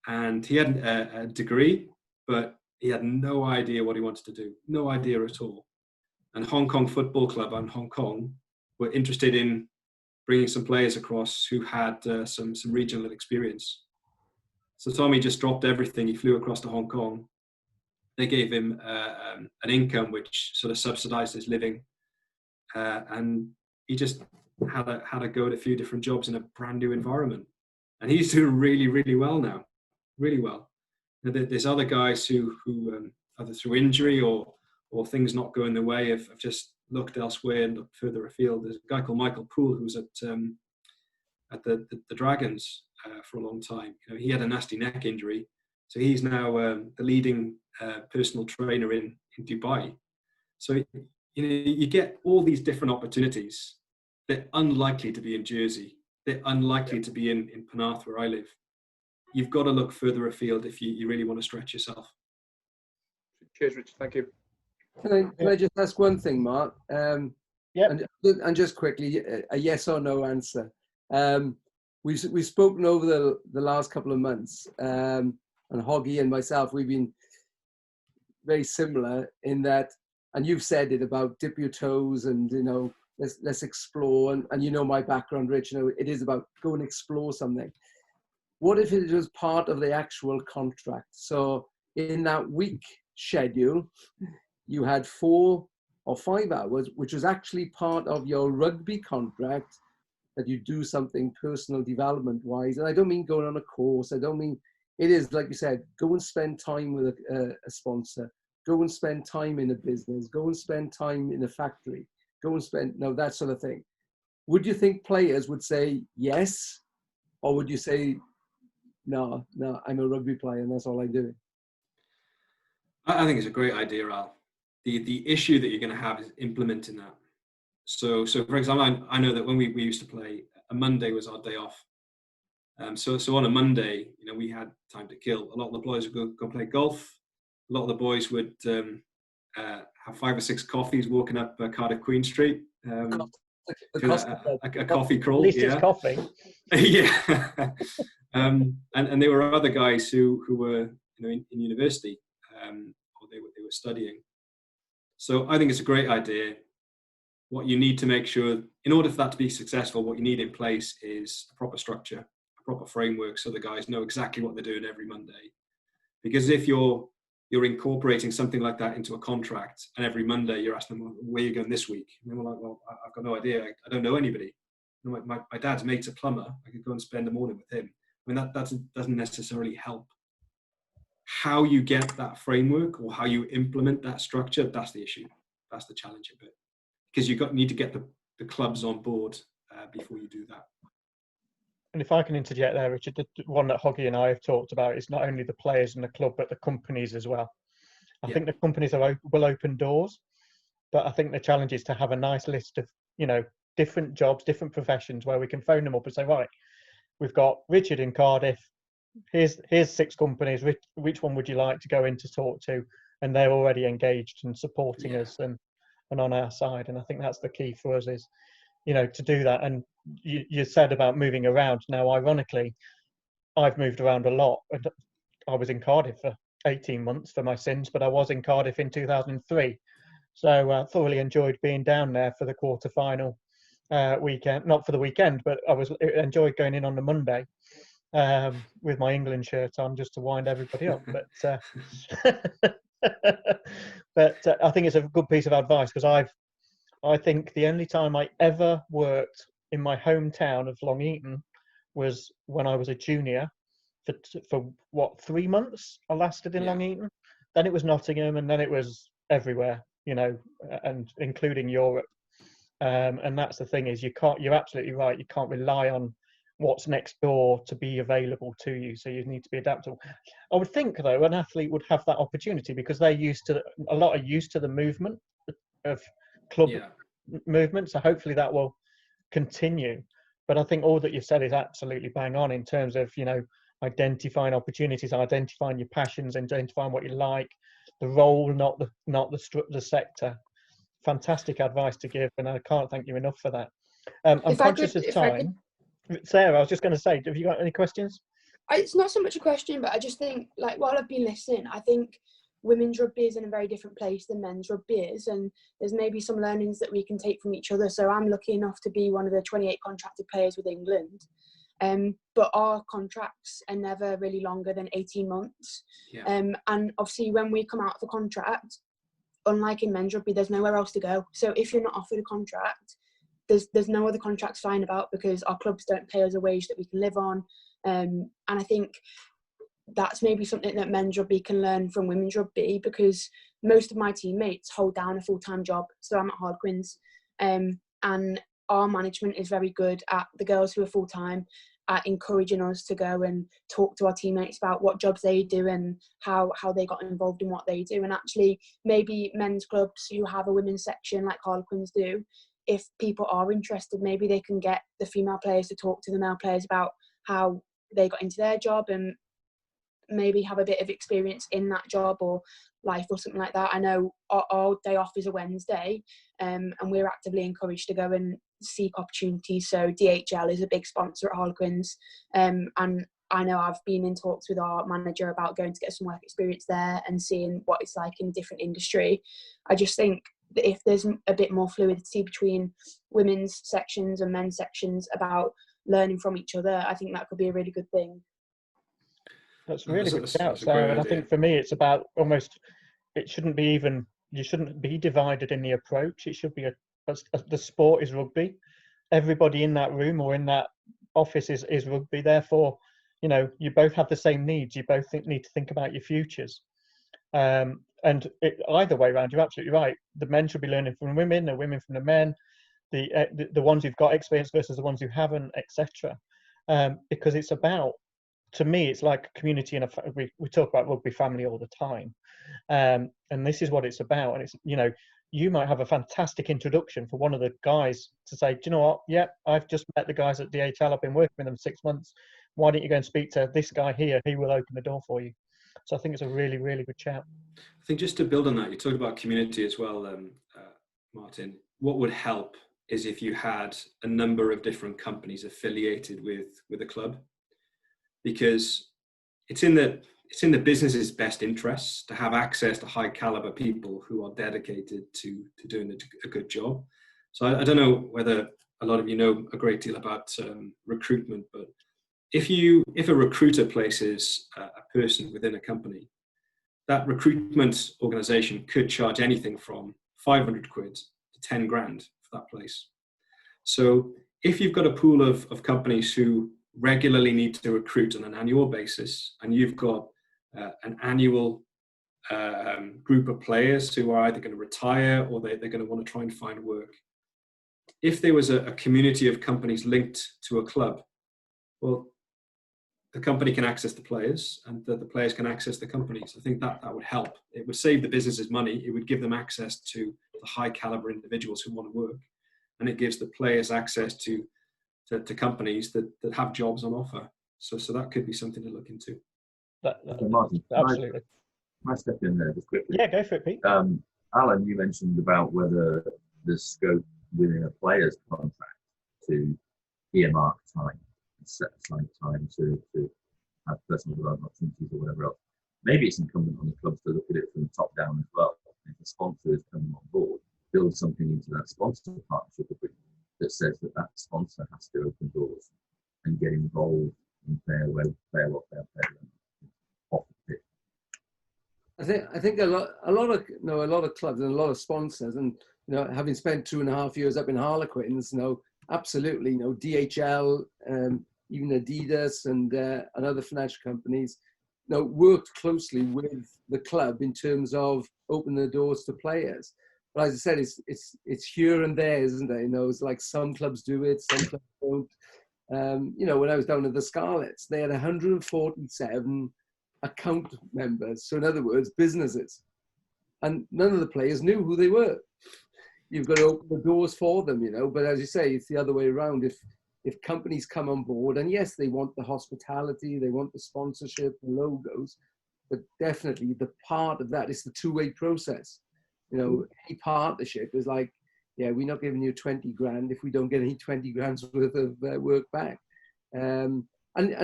And he had a degree, but he had no idea what he wanted to do, no idea at all. And Hong Kong Football Club and Hong Kong were interested in bringing some players across who had some regional experience. So Tommy just dropped everything. He flew across to Hong Kong. They gave him an income which sort of subsidized his living. And he just had a go at a few different jobs in a brand new environment. And he's doing really, really well now. Really well. Now, there's other guys who either through injury or things not going their way have just looked elsewhere and looked further afield. There's a guy called Michael Poole who was at the Dragons for a long time. You know, he had a nasty neck injury, so he's now the leading personal trainer in Dubai. So you know, you get all these different opportunities. They're unlikely to be in Jersey. They're unlikely to be in Penarth, where I live. You've got to look further afield if you really want to stretch yourself. Cheers, Richard. Thank you. Can I just ask one thing, Mark? Yeah. And just quickly, a yes or no answer. We've spoken over the last couple of months, and Hoggy and myself, we've been very similar in that, and you've said it about dip your toes and, you know, let's explore. And you know my background, Rich, you know, it is about go and explore something. What if it was part of the actual contract? So in that week schedule, you had 4 or 5 hours, which was actually part of your rugby contract, that you do something personal development wise. And I don't mean going on a course. I don't mean, it is, like you said, go and spend time with a sponsor, go and spend time in a business, go and spend time in a factory, go and spend, no, that sort of thing. Would you think players would say yes? Or would you say, no, I'm a rugby player and that's all I do? I think it's a great idea, Al. The issue that you're going to have is implementing that. So for example, I know that when we used to play, a Monday was our day off. So on a Monday, you know, we had time to kill. A lot of the boys would go play golf. A lot of the boys would have 5 or 6 coffees walking up Cardiff Queen Street. A coffee crawl. At least it's coffee. Yeah. And there were other guys who were, you know, in university, or they were studying. So I think it's a great idea. What you need to make sure, in order for that to be successful, what you need in place is a proper structure, a proper framework, so the guys know exactly what they're doing every Monday. Because if you're incorporating something like that into a contract, and every Monday you're asking them, where are you going this week? And they're like, well, I've got no idea. I don't know anybody. My dad's mate's a plumber. I could go and spend the morning with him. I mean, that doesn't necessarily help. How you get that framework or how you implement that structure, that's the issue. That's the challenging bit. Because need to get the clubs on board before you do that. And if I can interject there, Richard, the one that Hoggy and I have talked about is not only the players and the club, but the companies as well. I think the companies will open doors, but I think the challenge is to have a nice list of, you know, different jobs, different professions where we can phone them up and say, right, we've got Richard in Cardiff. Here's 6 companies. Which one would you like to go in to talk to? And they're already engaged and supporting us and on our side. And I think that's the key for us is, you know, to do that. And you said about moving around. Now, ironically, I've moved around a lot. I was in Cardiff for 18 months for my sins, but I was in Cardiff in 2003. So thoroughly enjoyed being down there for the quarter-final weekend. Not for the weekend, but I enjoyed going in on the Monday with my England shirt on just to wind everybody up. But I think it's a good piece of advice, because I think the only time I ever worked in my hometown of Long Eaton was when I was a junior for 3 months I lasted in Long Eaton. Then it was Nottingham, and then it was everywhere, you know, and including Europe. And that's the thing is you're absolutely right. You can't rely on what's next door to be available to you. So you need to be adaptable. I would think though, an athlete would have that opportunity because a lot are used to the movement of club movement. So hopefully that will continue. But I think all that you've said is absolutely bang on in terms of, you know, identifying opportunities, identifying your passions, identifying what you like, the role, not the sector. Fantastic advice to give, and I can't thank you enough for that. I'm conscious of time. Sarah, I was just going to say, have you got any questions? It's not so much a question, but I just think, like, while I've been listening, I think women's rugby is in a very different place than men's rugby is, and there's maybe some learnings that we can take from each other. So I'm lucky enough to be one of the 28 contracted players with England. But our contracts are never really longer than 18 months. Yeah. And obviously when we come out of the contract, unlike in men's rugby, there's nowhere else to go. So if you're not offered a contract, there's no other contracts flying about, because our clubs don't pay us a wage that we can live on. And I think that's maybe something that men's rugby can learn from women's rugby, because most of my teammates hold down a full-time job. So I'm at Harlequins, and our management is very good at the girls who are full-time at encouraging us to go and talk to our teammates about what jobs they do and how they got involved in what they do. And actually maybe men's clubs who have a women's section like Harlequins do, if people are interested, maybe they can get the female players to talk to the male players about how they got into their job and maybe have a bit of experience in that job or life or something like that. I know our day off is a Wednesday, and we're actively encouraged to go and seek opportunities. So DHL is a big sponsor at Harlequins, and I know I've been in talks with our manager about going to get some work experience there and seeing what it's like in a different industry. I just think that if there's a bit more fluidity between women's sections and men's sections about learning from each other, I think that could be a really good thing. That's really good shout, Sarah. And I think for me, it's about almost, it shouldn't be even, you shouldn't be divided in the approach. It should be the sport is rugby. Everybody in that room or in that office is rugby. Therefore, you know, you both have the same needs. You both need to think about your futures. And either way around, you're absolutely right. The men should be learning from women, the women from the men, the ones who've got experience versus the ones who haven't, etc. Because it's about, to me, it's like a community, and we talk about rugby family all the time, and this is what it's about. And it's, you know, you might have a fantastic introduction for one of the guys to say, do you know what? Yeah, I've just met the guys at DHL. I've been working with them 6 months. Why don't you go and speak to this guy here? He will open the door for you. So I think it's a really, really good shout. I think just to build on that, you talked about community as well, Martin. What would help is if you had a number of different companies affiliated with a club, because it's in the business's best interests to have access to high caliber people who are dedicated to doing a good job. So I don't know whether a lot of you know a great deal about recruitment, but if a recruiter places a person within a company, that recruitment organization could charge anything from 500 quid to 10 grand for that place. So if you've got a pool of companies who regularly need to recruit on an annual basis, and you've got an annual group of players who are either going to retire or they're going to want to try and find work, if there was a community of companies linked to a club, well, the company can access the players and the players can access the companies. I think that would help. It would save the businesses money. It would give them access to the high caliber individuals who want to work. And it gives the players access to companies that have jobs on offer. So that could be something to look into. Martin, Absolutely. can I step in there just quickly? Yeah, go for it, Pete. Alan, you mentioned about whether there's scope within a player's contract to earmark time, set aside time to have personal development opportunities or whatever else. Maybe it's incumbent on the clubs to look at it from the top down as well. If a sponsor is coming on board, build something into that sponsor partnership agreement that says that sponsor has to open doors and get involved in fair play off the pitch. I think a lot of clubs and a lot of sponsors, and you know, having spent 2.5 years up in Harlequins, you know, absolutely, you know, DHL, even Adidas and other financial companies, you know, worked closely with the club in terms of opening the doors to players. But as I said, it's here and there, isn't it? You know, it's like some clubs do it, some clubs don't. You know, when I was down at the Scarlets, they had 147 account members. So in other words, businesses. And none of the players knew who they were. You've got to open the doors for them, you know. But as you say, it's the other way around. If companies come on board, and yes, they want the hospitality, they want the sponsorship, the logos, but definitely the part of that is the two-way process. You know, any partnership is like, yeah, we're not giving you 20 grand if we don't get any 20 grand's worth of work back. And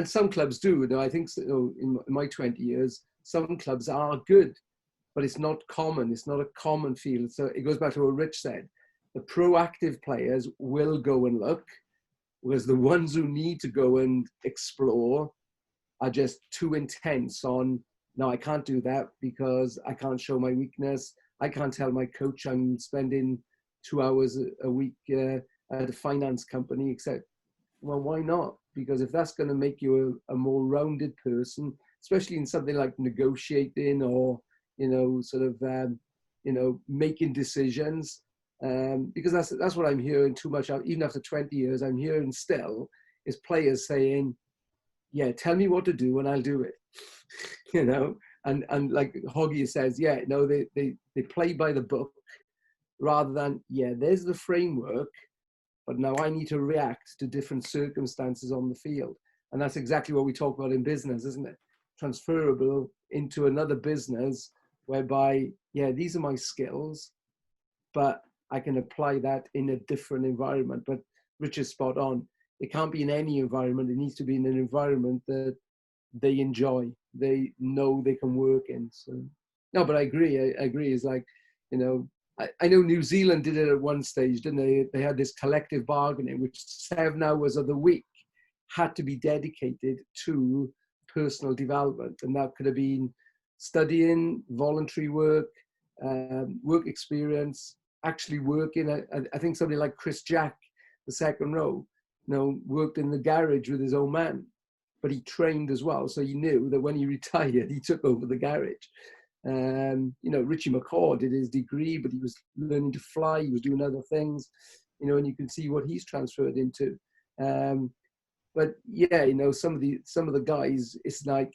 some clubs do. You know, I think, you know, in my 20 years, some clubs are good, but it's not common. It's not a common field. So it goes back to what Rich said. The proactive players will go and look, whereas the ones who need to go and explore are just too intense on, no, I can't do that because I can't show my weakness. I can't tell my coach I'm spending 2 hours a week at a finance company, except, well, why not? Because if that's going to make you a more rounded person, especially in something like negotiating or, sort of, making decisions, because that's what I'm hearing too much of. Even after 20 years, I'm hearing still is players saying, yeah, tell me what to do and I'll do it, and like Hoggy says, yeah, no, they play by the book rather than, yeah, there's the framework, but now I need to react to different circumstances on the field. And that's exactly what we talk about in business, isn't it? Transferable into another business whereby, yeah, these are my skills, but I can apply that in a different environment. But Richard's spot on. It can't be in any environment. It needs to be in an environment that they enjoy, they know they can work in. So, no, but I agree. It's like, I know New Zealand did it at one stage, didn't they? They had this collective bargaining, which 7 hours of the week had to be dedicated to personal development. And that could have been studying, voluntary work, work experience, actually working. I think somebody like Chris Jack, the second row, worked in the garage with his old man, but he trained as well. So he knew that when he retired, he took over the garage. Richie McCaw did his degree, but he was learning to fly. He was doing other things, and you can see what he's transferred into. But yeah, some of the guys, it's like,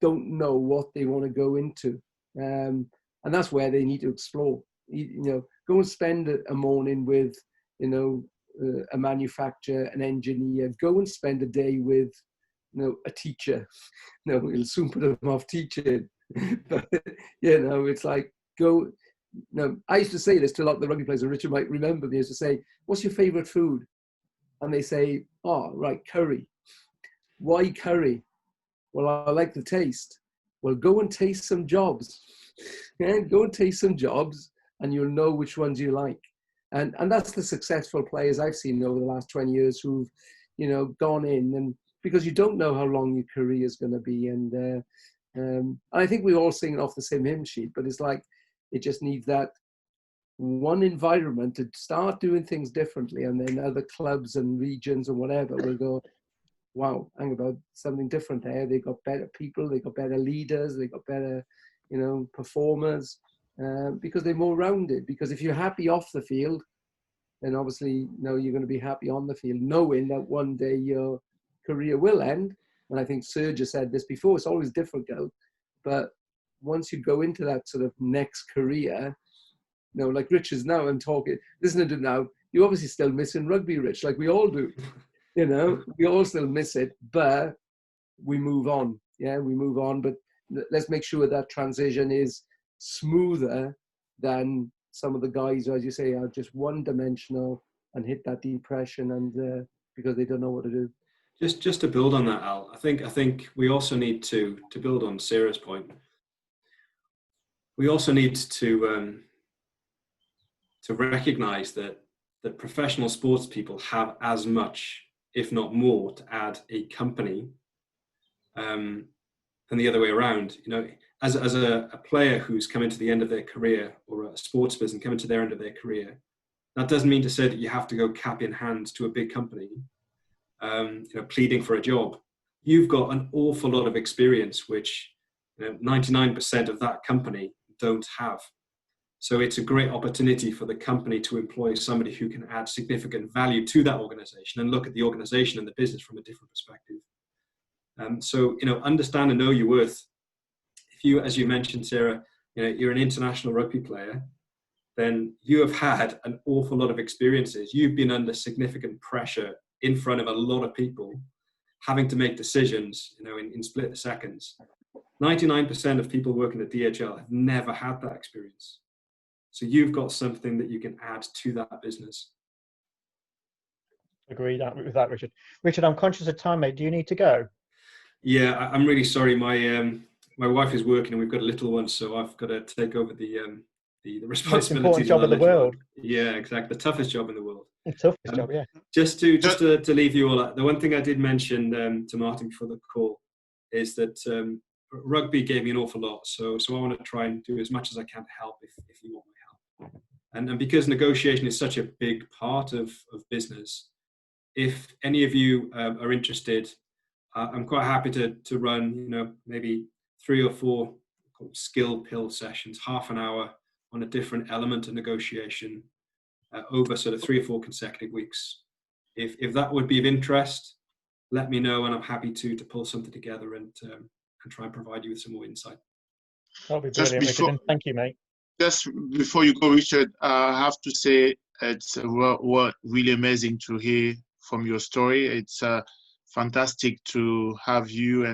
don't know what they want to go into. And that's where they need to explore. Go and spend a morning with, a manufacturer, an engineer. Go and spend a day with, a teacher. It'll soon put them off teaching. But, it's like, go. I used to say this to a lot of the rugby players, and Richard might remember me. I used to say, what's your favorite food? And they say, oh, right, curry. Why curry? Well, I like the taste. Well, go and taste some jobs. Go and taste some jobs, and you'll know which ones you like. And that's the successful players I've seen over the last 20 years who've, gone in, and because you don't know how long your career is going to be. And I think we're all singing off the same hymn sheet, but it's like, it just needs that one environment to start doing things differently. And then other clubs and regions and whatever will go, wow, hang about, something different there. They got better people, they got better leaders, they got better, performers, because they're more rounded. Because if you're happy off the field, then obviously, you're going to be happy on the field, knowing that one day your career will end. And I think Serge has said this before, it's always difficult, but once you go into that sort of next career, like Rich is now, I'm talking, listening to now, you're obviously still missing rugby, Rich, like we all do. We all still miss it, but we move on. Yeah, we move on. But let's make sure that transition is smoother than some of the guys who, as you say, are just one-dimensional and hit that depression, and because they don't know what to do. Just to build on that, Al, I think we also need to build on Sarah's point. We also need to recognise that professional sports people have as much, if not more, to add a company than the other way around. As a player who's coming to the end of their career, or a sports person coming to their end of their career, that doesn't mean to say that you have to go cap in hand to a big company, pleading for a job. You've got an awful lot of experience, which 99% of that company don't have. So it's a great opportunity for the company to employ somebody who can add significant value to that organization and look at the organization and the business from a different perspective. So, understand and know your worth. If you, as you mentioned, Sarah, you're an international rugby player, then you have had an awful lot of experiences. You've been under significant pressure in front of a lot of people, having to make decisions, in split seconds. 99% of people working at DHL have never had that experience. So you've got something that you can add to that business. Agree with that, Richard. Richard, I'm conscious of time, mate. Do you need to go? Yeah, I'm really sorry. my wife is working and we've got a little one, so I've got to take over the Most responsibilities. important job in the world. Yeah, exactly. The toughest job in the world. The toughest job, yeah. Just to leave you all, the one thing I did mention to Martin before the call is that rugby gave me an awful lot. So I want to try and do as much as I can to help if you want my help. And because negotiation is such a big part of business, if any of you are interested, I'm quite happy to run, maybe 3 or 4 skill pill sessions, half an hour on a different element of negotiation over sort of 3 or 4 consecutive weeks. If that would be of interest, let me know, and I'm happy to pull something together and try and provide you with some more insight. That'll be brilliant, Richard, and thank you, mate. Just before you go, Richard, I have to say it's really amazing to hear from your story. It's fantastic to have you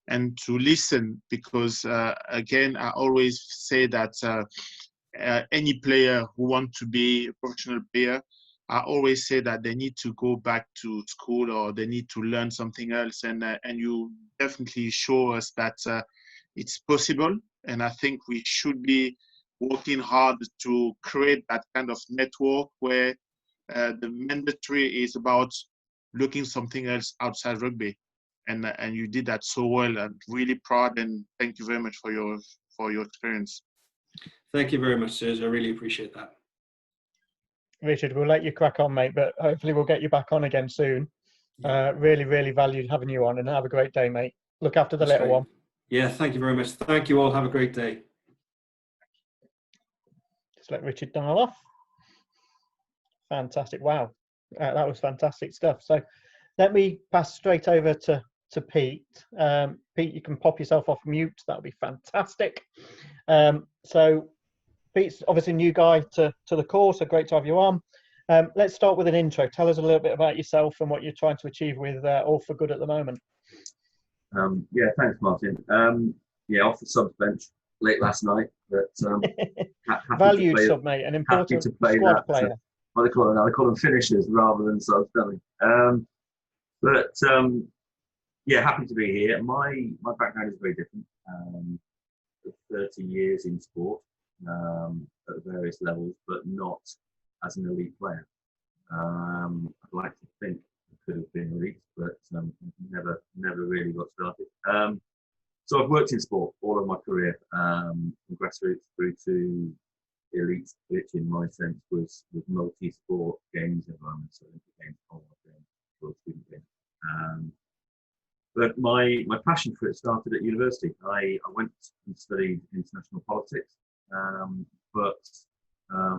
and to listen, because again, I always say that any player who wants to be a professional player, I always say that they need to go back to school or they need to learn something else. And you definitely show us that it's possible. And I think we should be working hard to create that kind of network where the mandatory is about looking something else outside rugby. And you did that so well. I'm really proud, and thank you very much for your experience. Thank you very much, Serge. I really appreciate that. Richard, we'll let you crack on, mate, but hopefully we'll get you back on again soon. Really, really valued having you on, and have a great day, mate. Look after the little one. Yeah, thank you very much. Thank you all. Have a great day. Just let Richard dial off. Fantastic. Wow. That was fantastic stuff. So let me pass straight over to Pete. Pete, you can pop yourself off mute. That would be fantastic. So Pete's obviously a new guy to the course, so great to have you on. Let's start with an intro. Tell us a little bit about yourself and what you're trying to achieve with All for Good at the moment. Yeah, thanks, Martin. Off the subs bench late last night, but valued sub, mate, an important squad player. What they call them now? They call them finishers rather than subs, don't they? Happy to be here. My background is very different. 30 years in sport at various levels, but not as an elite player. I'd like to think I could have been elite, but never really got started. So I've worked in sport all of my career, from grassroots through to elite, which in my sense was multi-sport games environments, so Olympic games, Commonwealth games, World Student Games. But my passion for it started at university. I went and studied international politics, but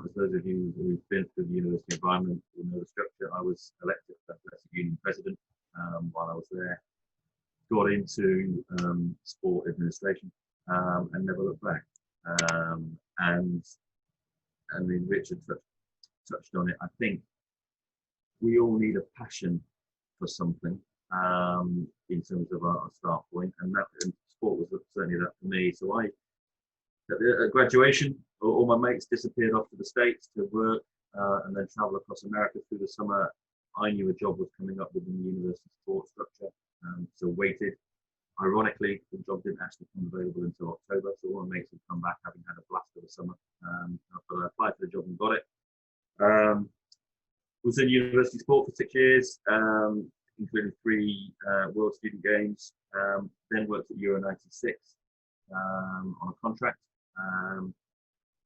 as those of you who've been through the university environment will know the structure, I was elected Athletic Union president while I was there. Got into sport administration and never looked back. And I mean, Richard touched on it. I think we all need a passion for something in terms of our start point, and sport was certainly that for me. So at graduation, all my mates disappeared off to the States to work and then travel across America through the summer. I knew a job was coming up within the university sports structure, so waited. Ironically, the job didn't actually come available until October, so all my mates had come back having had a blast of the summer. But I applied for the job and got it. Was in university sport for 6 years, including 3 World Student Games. Then worked at Euro 96 on a contract. And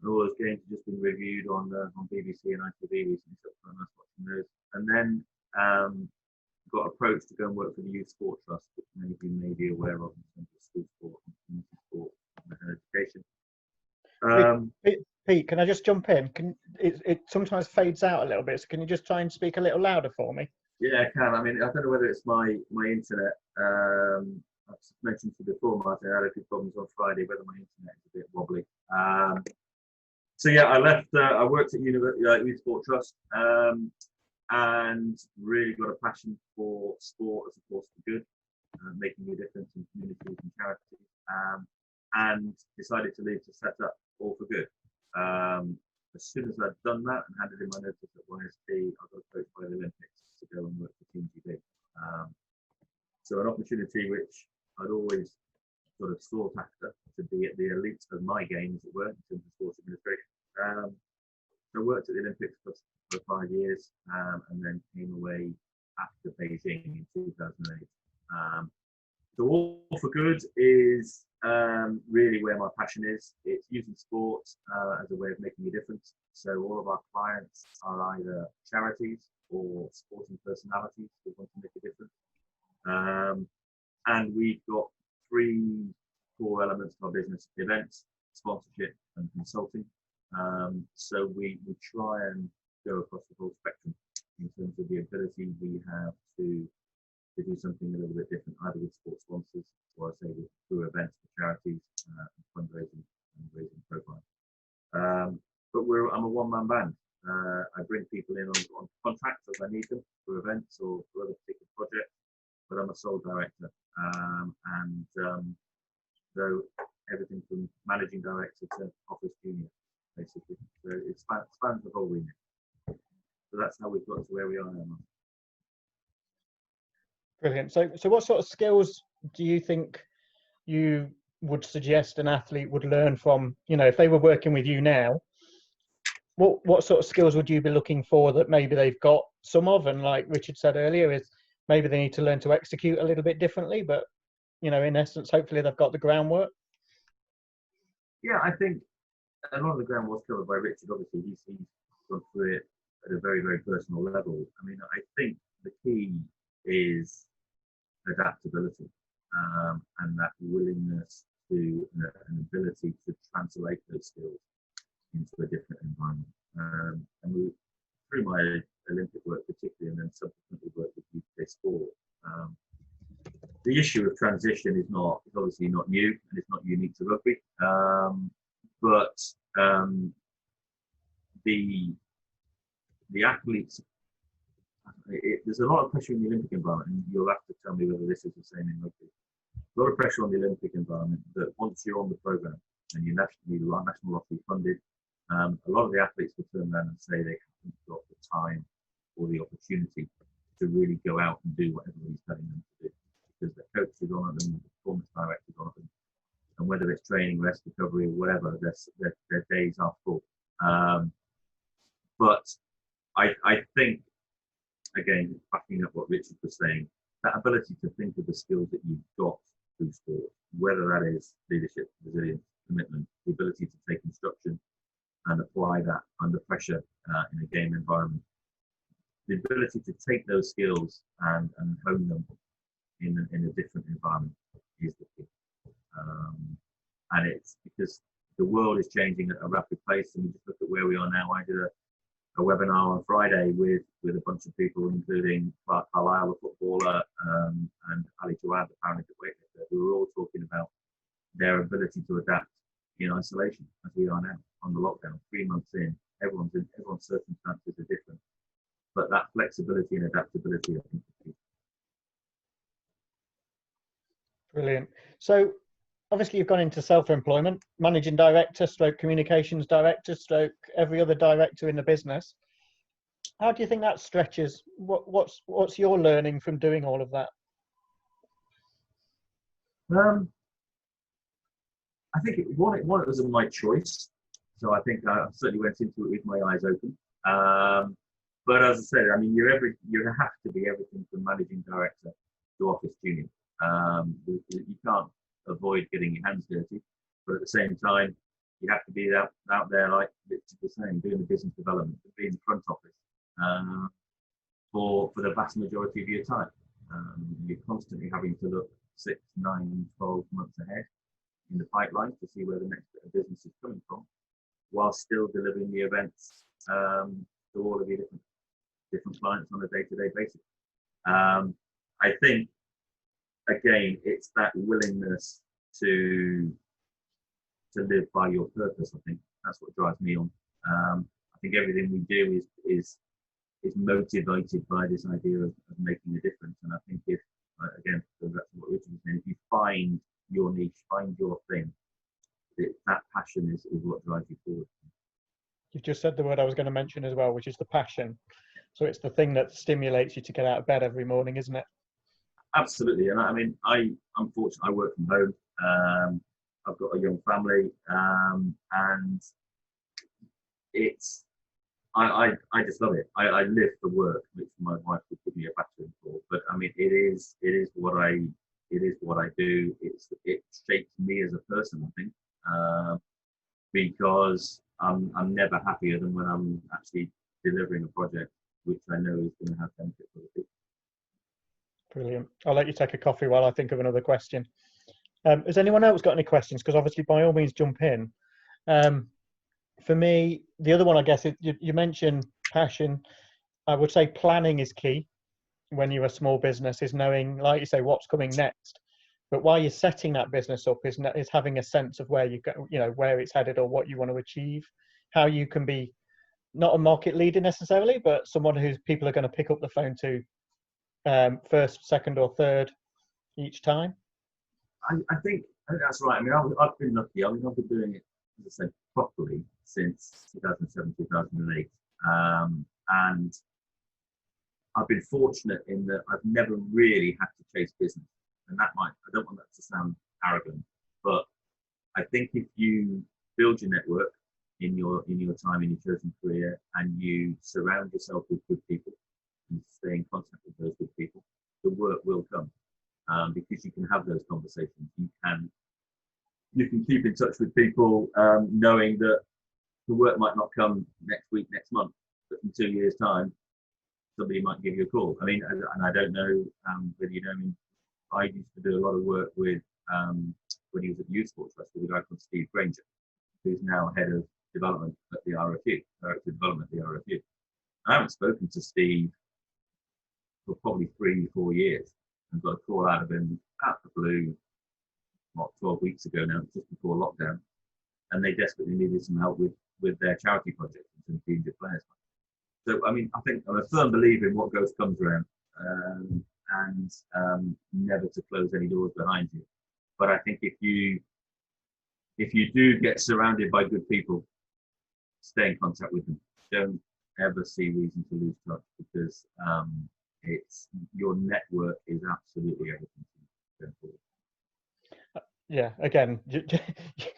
all those games have just been reviewed on BBC and ITV recently, so it's quite nice watching those. And then got approached to go and work for the Youth Sport Trust, which many of you may be aware of in terms of school sport and community sport and education. Pete, can I just jump in? It sometimes fades out a little bit, so can you just try and speak a little louder for me? Yeah, I can. I mean, I don't know whether it's my internet. I've mentioned to you before, Martin, I had a few problems on Friday, whether my internet is a bit wobbly. So yeah, I left. I worked at Youth Sport Trust, and really got a passion for sport as a force for good, making a difference in communities and charities, and decided to leave to set up All for Good. As soon as I'd done that and handed in my notice at YSP, I got approached by the Olympics to go and work for Team GB. So an opportunity which I'd always sort of sought after to be at the elite of my game, as it were, in terms of sports administration. So I worked at the Olympics for 5 years, and then came away after Beijing in 2008. So All for Good is really where my passion is. It's using sport as a way of making a difference. So all of our clients are either charities or sporting personalities who want to make a difference. And we've got 3 core elements of our business: events, sponsorship, and consulting. So we try and go across the whole spectrum in terms of the ability we have to do something a little bit different, either with sports sponsors or, I say, through events for charities, and fundraising and raising profile. But I'm a one-man band. I bring people in on contracts as I need them for events or for other particular projects, but I'm a sole director. So everything from managing director to office junior, basically. So it spans the whole remit. So that's how we've got to where we are now. Brilliant. So what sort of skills do you think you would suggest an athlete would learn from, if they were working with you now, what sort of skills would you be looking for that maybe they've got some of, and like Richard said earlier, is maybe they need to learn to execute a little bit differently, but, in essence, hopefully they've got the groundwork? Yeah, I think a lot of the ground was covered by Richard. Obviously, he's gone through it at a very, very personal level. I mean, I think the key is adaptability, and that willingness to, an ability to translate those skills into a different environment. And through my Olympic work particularly, and then subsequently work with UK sport, the issue of transition is obviously not new, and it's not unique to rugby. But the athletes, there's a lot of pressure in the Olympic environment, and you'll have to tell me whether this is the same in rugby. A lot of pressure on the Olympic environment, that once you're on the programme and you're national lottery funded, a lot of the athletes will turn around and say they haven't got the time or the opportunity to really go out and do what everybody's telling them to do, because their coach is on at them, the performance director is on at them, and whether it's training, rest, recovery, or whatever, their days are full. But I think, again, backing up what Richard was saying, that ability to think of the skills that you've got through sport, whether that is leadership, resilience, commitment, the ability to take instruction and apply that under pressure in a game environment, the ability to take those skills and hone them in a different environment is the key. And it's because the world is changing at a rapid pace, and you just look at where we are now. I did a webinar on Friday with a bunch of people, including Clark Carlisle, the footballer, and Ali Jawad, the Paralympic weightlifter, who were all talking about their ability to adapt in isolation, as we are now on the lockdown. 3 months in, everyone's circumstances are different, but that flexibility and adaptability, I think, is key. Brilliant. So obviously you've gone into self-employment, managing director, stroke communications director, stroke every other director in the business. How do you think that stretches? What's your learning from doing all of that? I think it was my choice. So I think I certainly went into it with my eyes open. But as I said, I mean, you have to be everything from managing director to office junior. You can't avoid getting your hands dirty, but at the same time, you have to be out there, like Richard was saying, doing the business development, being in the front office for the vast majority of your time. You're constantly having to look 6, 9, 12 months ahead in the pipeline to see where the next bit of business is coming from, while still delivering the events to all of your different clients on a day-to-day basis. I think, again, it's that willingness to live by your purpose. I think that's what drives me on. I think everything we do is motivated by this idea of making a difference. And I think if, again, that's what Richard was saying, if you find your niche, find your thing, that passion is what drives you forward. You've just said the word I was going to mention as well, which is the passion. So it's the thing that stimulates you to get out of bed every morning, isn't it? Absolutely. And I mean, I'm fortunate, I work from home. I've got a young family, and it's I just love it. I live for work, which my wife would give me a battering for. But I mean, it is what I do. It shapes me as a person, I think, because I'm never happier than when I'm actually delivering a project which I know is going to have benefit for the people. Brilliant. I'll let you take a coffee while I think of another question. Has anyone else got any questions? Because obviously, by all means, jump in. For me, the other one, I guess, you mentioned passion. I would say planning is key when you're a small business, is knowing, like you say, what's coming next. But while you're setting that business up, is having a sense of where you go, where it's headed or what you want to achieve, how you can be not a market leader necessarily, but someone who people are going to pick up the phone to first, second, or third each time. I think that's right. I mean, I've been lucky. I've been doing it, as I said, properly since 2007, 2008. And I've been fortunate in that I've never really had to chase business. And I don't want that to sound arrogant, but I think if you build your network in your time in your chosen career, and you surround yourself with good people and stay in contact with those good people, the work will come. Because you can have those conversations. You can keep in touch with people, knowing that the work might not come next week, next month, but in 2 years' time, somebody might give you a call. I mean, and I don't know whether you know, I mean, I used to do a lot of work with, when he was at Youth Sports Trust, with a guy called Steve Granger, who's now head of development at the RFU, director of development at the RFU. I haven't spoken to Steve for probably 3-4 years, and got a call out of him out the blue, 12 weeks ago now, just before lockdown, and they desperately needed some help with their charity project and some injured players. So, I mean, I think I'm a firm believer in what goes comes around, and never to close any doors behind you. But I think if you do get surrounded by good people, stay in contact with them. Don't ever see reason to lose touch, because it's your network is absolutely everything going forward. Yeah, again,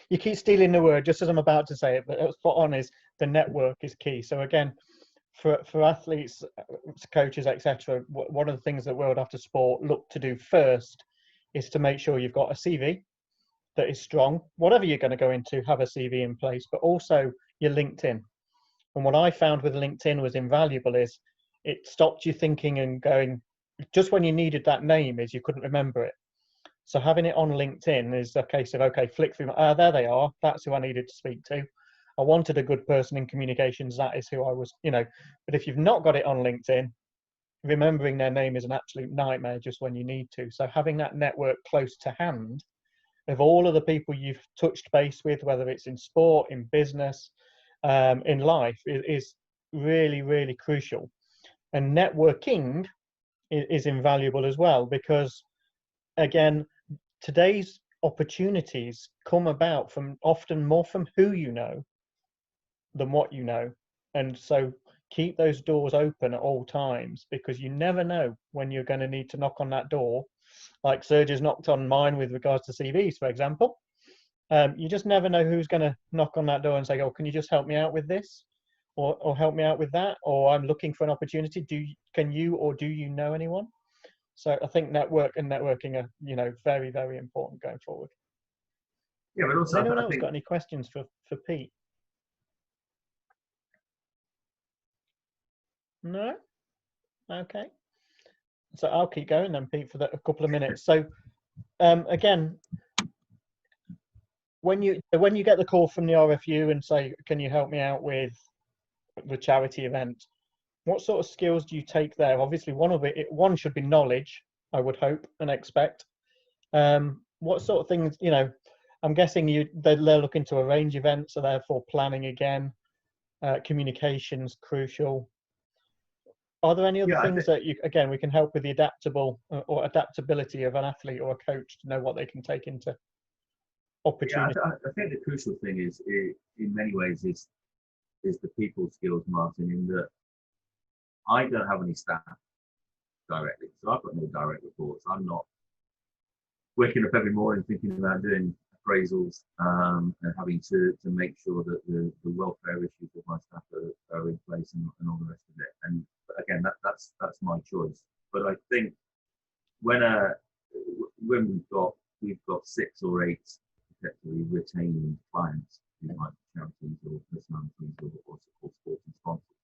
you keep stealing the word just as I'm about to say it, but spot on is the network is key. So again, for athletes, coaches, etc., one of the things that World After Sport look to do first is to make sure you've got a CV that is strong. Whatever you're going to go into, have a CV in place, but also your LinkedIn. And what I found with LinkedIn was invaluable is it stopped you thinking and going, just when you needed that name is you couldn't remember it. So having it on LinkedIn is a case of, okay, flick through, there they are. That's who I needed to speak to. I wanted a good person in communications. That is who I was, but if you've not got it on LinkedIn, remembering their name is an absolute nightmare just when you need to. So having that network close to hand of all of the people you've touched base with, whether it's in sport, in business, in life, is really, really crucial. And networking is invaluable as well, because again, today's opportunities come about from often more from who you know than what you know. And so keep those doors open at all times, because you never know when you're going to need to knock on that door. Like Serge has knocked on mine with regards to CVs, for example. You just never know who's going to knock on that door and say, oh, can you just help me out with this? Or help me out with that? Or I'm looking for an opportunity. Can you or do you know anyone? So I think networking are, very, very important going forward. Yeah, but also, has anyone else got any questions for Pete? No? Okay. So I'll keep going then, Pete, for a couple of minutes. So again, when you get the call from the RFU and say, can you help me out with the charity event, what sort of skills do you take there? Obviously, one should be knowledge, I would hope and expect. What sort of things, I'm guessing they're looking to arrange events, so therefore planning again, communications crucial. Are there any other things that we can help with the adaptability of an athlete or a coach to know what they can take into opportunity? Yeah, I think the crucial thing is, in many ways, is the people skills, Martin, in that I don't have any staff directly, so I've got no direct reports. I'm not waking up every morning thinking about doing appraisals and having to make sure that the welfare issues of my staff are in place and all the rest of it. And again, that's my choice. But I think when we've got 6 or 8 effectively retained clients, who might be charities or personalities or sporting sponsors,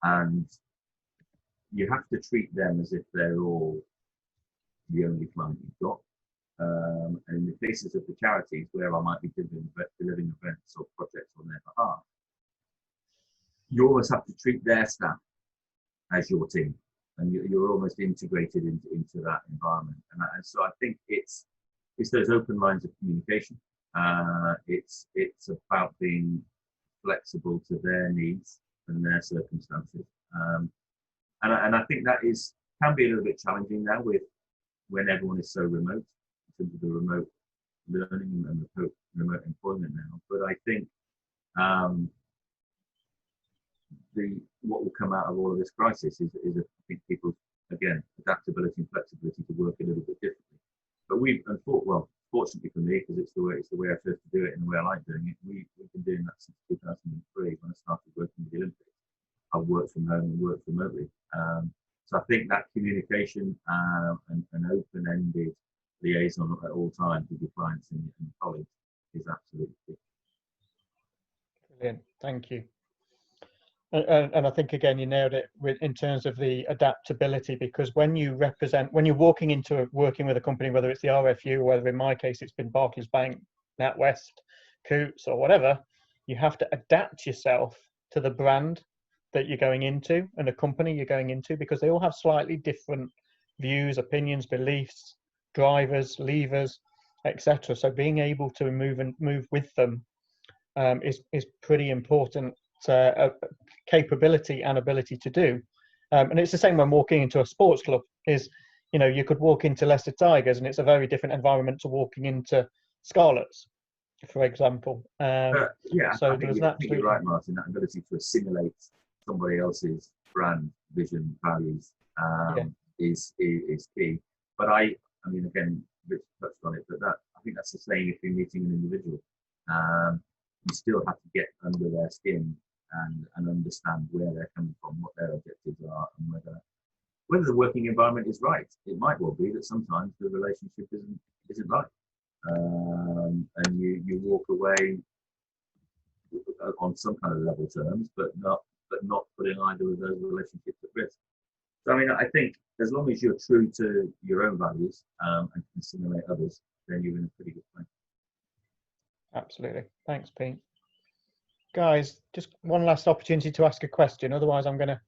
and you have to treat them as if they're all the only client you've got. And in the cases of the charities where I might be delivering events or projects on their behalf, you almost have to treat their staff as your team, and you're almost integrated into that environment. And so I think it's those open lines of communication. It's about being flexible to their needs and their circumstances. And I think that can be a little bit challenging now when everyone is so remote, in terms of the remote learning and the remote employment now. But I think what will come out of all of this crisis is I think people's, again, adaptability and flexibility to work a little bit differently. But fortunately for me, because it's the way I chose to do it and the way I like doing it, we've been doing that since 2003 when I started working with the Olympics. I've worked from home and worked remotely. So I think that communication and open-ended liaison at all times with your clients and your colleagues is absolutely key. Brilliant, thank you. And I think again you nailed it in terms of the adaptability, because when you're walking into working with a company, whether it's the RFU or whether in my case it's been Barclays Bank, NatWest, Coots or whatever, you have to adapt yourself to the brand that you're going into and the company you're going into, because they all have slightly different views, opinions, beliefs, drivers, levers, etc. So being able to move with them is pretty important capability and ability to do. And it's the same when walking into a sports club. You could walk into Leicester Tigers and it's a very different environment to walking into Scarlets, for example. Yeah, so I think you're right, Martin. That ability to assimilate somebody else's brand, vision, values is key. But I mean, again, Rich touched on it, but I think that's the same if you're meeting an individual. You still have to get under their skin and understand where they're coming from, what their objectives are, and whether the working environment is right. It might well be that sometimes the relationship isn't right, and you walk away on some kind of level terms, but not putting either of those relationships at risk. So I mean, I think as long as you're true to your own values and can assimilate others, then you're in a pretty good place. Absolutely. Thanks, Pete. Guys, just one last opportunity to ask a question. Otherwise, I'm going to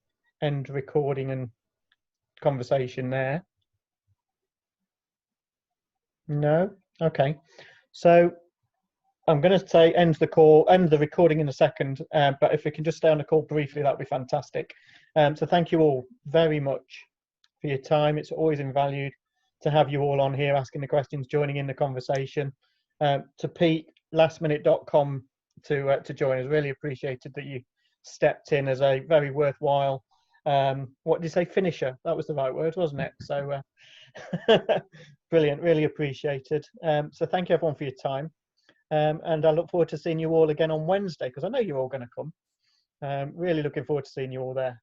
end recording and conversation there. No? Okay. So I'm going to say end the recording in a second. But if we can just stay on the call briefly, that would be fantastic. So thank you all very much for your time. It's always invalued to have you all on here asking the questions, joining in the conversation. To Pete, lastminute.com to join us. Really appreciated that you stepped in as a very worthwhile, what did you say, finisher? That was the right word, wasn't it? So brilliant, really appreciated. So thank you everyone for your time. And I look forward to seeing you all again on Wednesday, because I know you're all going to come. Really looking forward to seeing you all there.